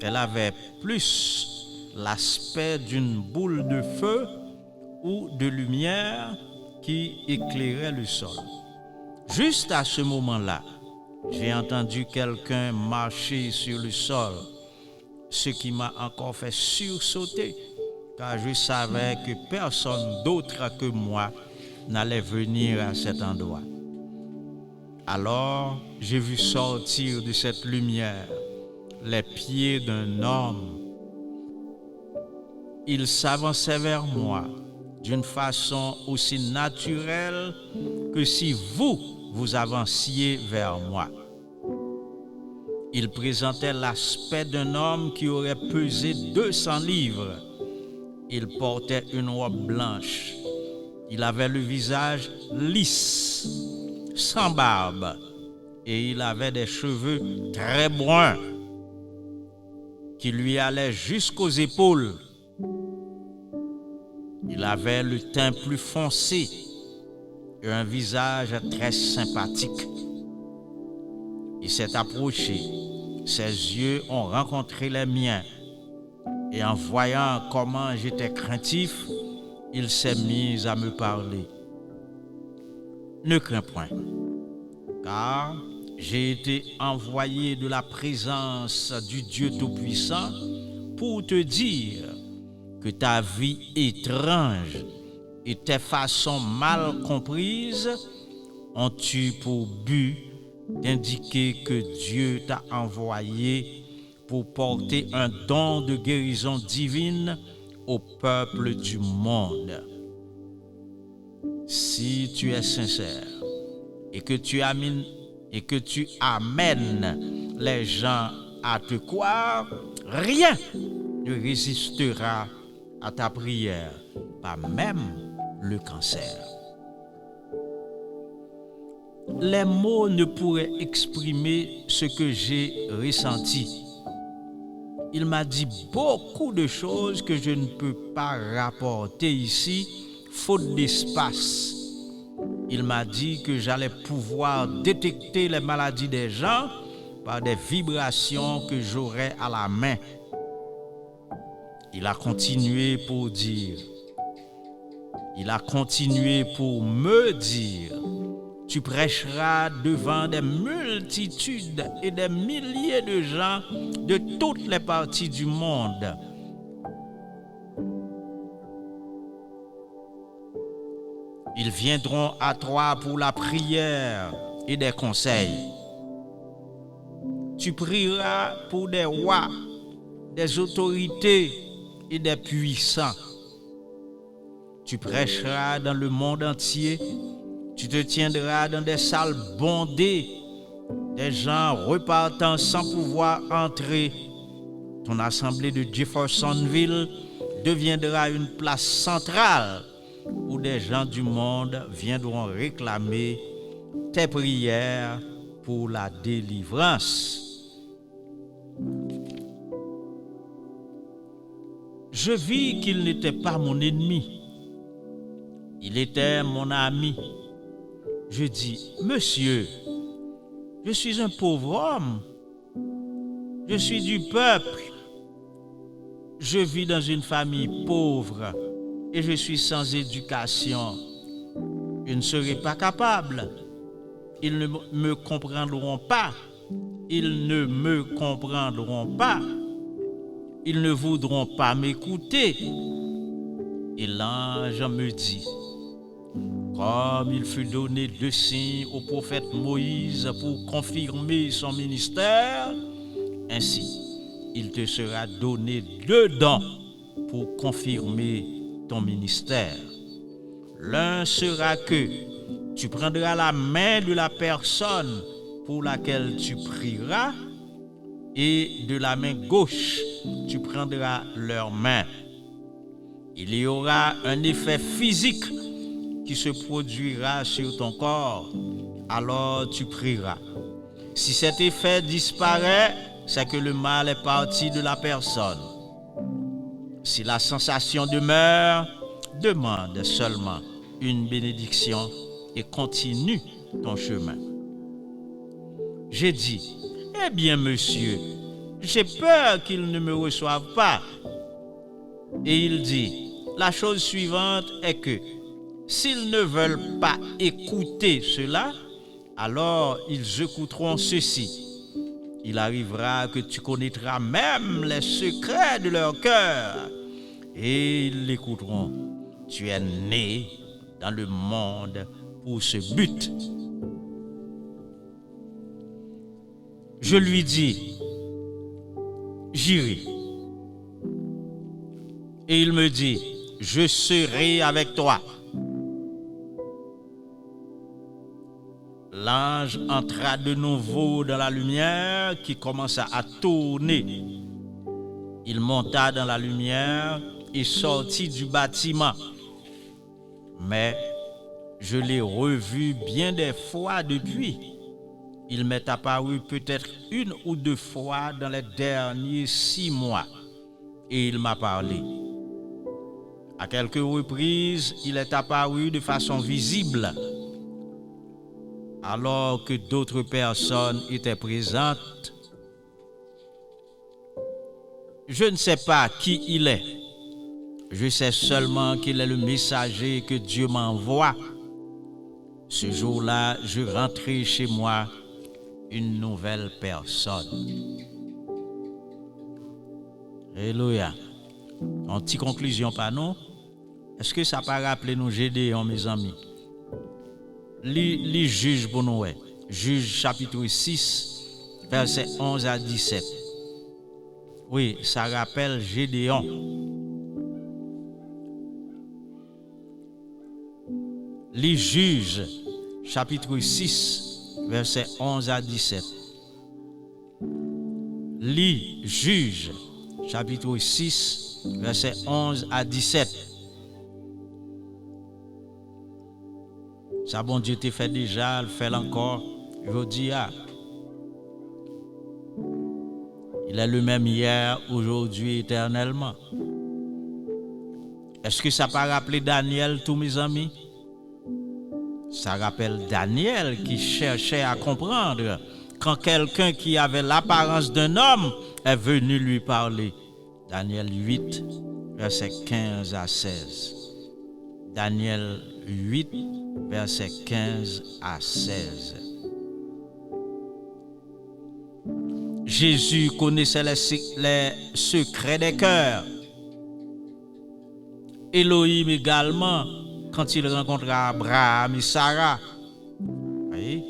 elle avait plus l'aspect d'une boule de feu ou de lumière qui éclairait le sol. Juste à ce moment-là, j'ai entendu quelqu'un marcher sur le sol, ce qui m'a encore fait sursauter, car je savais que personne d'autre que moi n'allait venir à cet endroit. Alors, j'ai vu sortir de cette lumière les pieds d'un homme. Il s'avançait vers moi d'une façon aussi naturelle que si vous avanciez vers moi. Il présentait l'aspect d'un homme qui aurait pesé 200 livres. Il portait une robe blanche. Il avait le visage lisse, sans barbe, et il avait des cheveux très bruns qui lui allaient jusqu'aux épaules. Il avait le teint plus foncé et un visage très sympathique. Il s'est approché, ses yeux ont rencontré les miens, et en voyant comment j'étais craintif, il s'est mis à me parler. Ne crains point, car j'ai été envoyé de la présence du Dieu Tout-Puissant pour te dire que ta vie étrange et tes façons mal comprises ont eu pour but d'indiquer que Dieu t'a envoyé pour porter un don de guérison divine au peuple du monde. Si tu es sincère et que tu amènes les gens à te croire, rien ne résistera à ta prière, pas même le cancer. Les mots ne pourraient exprimer ce que j'ai ressenti. Il m'a dit beaucoup de choses que je ne peux pas rapporter ici, faute d'espace. Il m'a dit que j'allais pouvoir détecter les maladies des gens par des vibrations que j'aurais à la main. Il a continué pour me dire, tu prêcheras devant des multitudes et des milliers de gens de toutes les parties du monde. Ils viendront à toi pour la prière et des conseils. Tu prieras pour des rois, des autorités et des puissants. Tu prêcheras dans le monde entier. Tu te tiendras dans des salles bondées, des gens repartant sans pouvoir entrer. Ton assemblée de Jeffersonville deviendra une place centrale où des gens du monde viendront réclamer tes prières pour la délivrance. Je vis qu'il n'était pas mon ennemi. Il était mon ami. Je dis, monsieur, je suis un pauvre homme. Je suis du peuple. Je vis dans une famille pauvre et je suis sans éducation. Je ne serai pas capable. Ils ne me comprendront pas. Ils ne me comprendront pas. Ils ne voudront pas m'écouter. Et l'ange me dit, comme il fut donné 2 signes au prophète Moïse pour confirmer son ministère, ainsi il te sera donné 2 dons pour confirmer ton ministère. L'un sera que tu prendras la main de la personne pour laquelle tu prieras, et de la main gauche, tu prendras leur main. Il y aura un effet physique qui se produira sur ton corps, alors tu prieras. Si cet effet disparaît, c'est que le mal est parti de la personne. Si la sensation demeure, demande seulement une bénédiction et continue ton chemin. J'ai dit, eh bien monsieur, j'ai peur qu'ils ne me reçoivent pas. Et il dit, la chose suivante est que s'ils ne veulent pas écouter cela, alors ils écouteront ceci. Il arrivera que tu connaîtras même les secrets de leur cœur et ils l'écouteront. Tu es né dans le monde pour ce but. Je lui dis, j'irai. Et il me dit, je serai avec toi. L'ange entra de nouveau dans la lumière qui commença à tourner. Il monta dans la lumière et sortit du bâtiment. Mais je l'ai revu bien des fois depuis. Il m'est apparu peut-être 1 ou 2 fois dans les derniers 6 mois. Et il m'a parlé. À quelques reprises, il est apparu de façon visible, alors que d'autres personnes étaient présentes. Je ne sais pas qui il est. Je sais seulement qu'il est le messager que Dieu m'envoie. Ce jour-là, je rentrais chez moi une nouvelle personne. Alléluia. En petite conclusion, pas non? Est-ce que ça peut rappeler nous Gédéon, mes amis? Les juges pour nous. Juges chapitre 6, versets 11 à 17. Oui, ça rappelle Gédéon. Les Juges, chapitre 6, versets 11 à 17. Les Juges, chapitre 6, versets 11 à 17. Ça, bon Dieu t'a fait déjà, le fait encore. Je dis, il est le même hier, aujourd'hui, éternellement. Est-ce que ça peut rappeler Daniel, tous mes amis? Ça rappelle Daniel qui cherchait à comprendre quand quelqu'un qui avait l'apparence d'un homme est venu lui parler. Daniel 8, verset 15 à 16. Daniel 8, verset 15 à 16. Jésus connaissait les secrets des cœurs. Elohim également, quand il rencontra Abraham et Sarah. Voyez?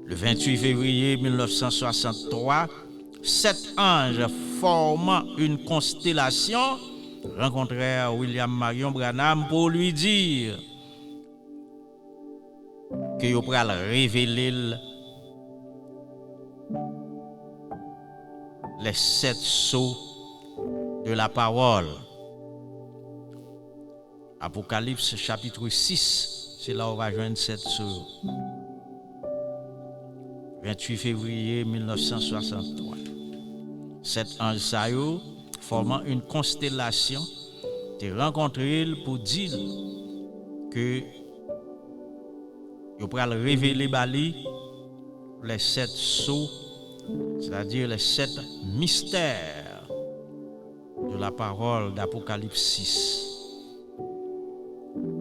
Le 28 février 1963, 7 anges formant une constellation rencontrèrent William Marion Branham pour lui dire que il pourra révéler les 7 sceaux de la parole. Apocalypse chapitre 6, c'est là où on va joindre 7 sceaux. 28 février 1963. 7 anges saillots formant une constellation te rencontré pour dire que il pourra révéler Bali les 7 sceaux, c'est-à-dire les 7 mystères de la parole d'Apocalypse 6.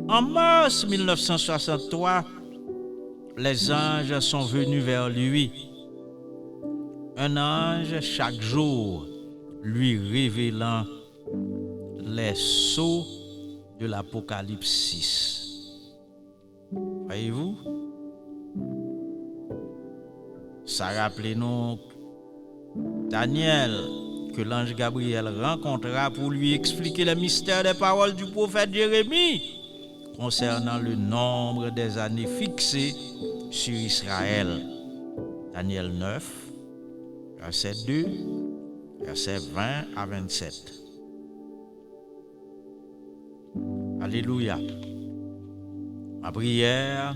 En mars 1963, les anges sont venus vers lui. Un ange chaque jour lui révélant les sceaux de l'Apocalypse 6. Voyez-vous? Ça rappelle nous Daniel que l'ange Gabriel rencontra pour lui expliquer les mystères des paroles du prophète Jérémie concernant le nombre des années fixées sur Israël. Daniel 9, verset 2, verset 20 à 27. Alléluia. Ma prière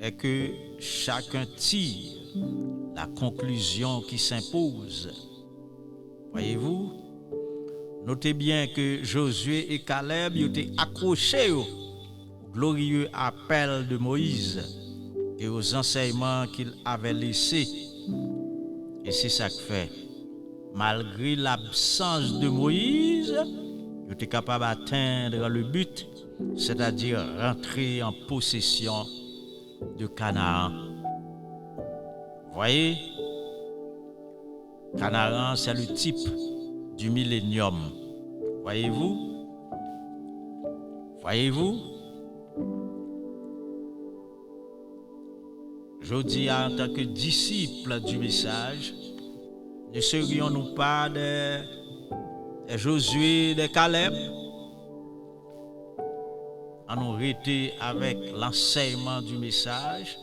est que chacun tire la conclusion qui s'impose. Voyez-vous? Notez bien que Josué et Caleb étaient accrochés au glorieux appel de Moïse et aux enseignements qu'il avait laissés. Et c'est ça que fait. Malgré l'absence de Moïse, ils étaient capables d'atteindre le but, c'est-à-dire rentrer en possession de Canaan. Voyez? Canaan, c'est le type du millénium. Voyez-vous? Voyez-vous? Je dis en tant que disciples du message, ne serions-nous pas des Josué, des Caleb? En nous arrêter avec l'enseignement du message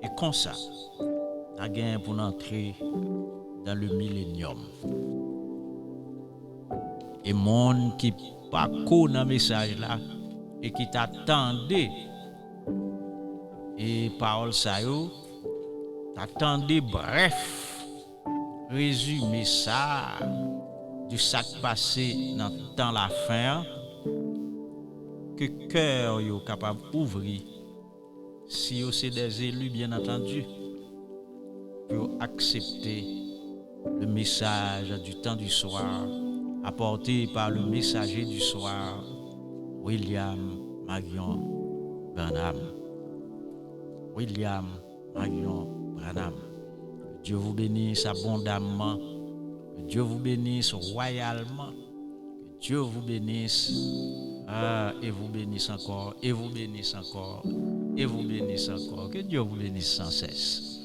et comme ça, nous avons pour entrer dans le millénium. Et monde qui pas connaît le message là et qui t'attendait et parole ça yo t'attendait bref résumé ça du sac passé dans la fin que cœur yo capable ouvrir si yo c'est des élus bien entendu pour accepter le message du temps du soir apporté par le messager du soir, William Marion Branham. William Marion Branham. Dieu vous bénisse abondamment. Que Dieu vous bénisse royalement. Que Dieu vous bénisse. Et vous bénisse encore. Et vous bénisse encore. Et vous bénisse encore. Que Dieu vous bénisse sans cesse.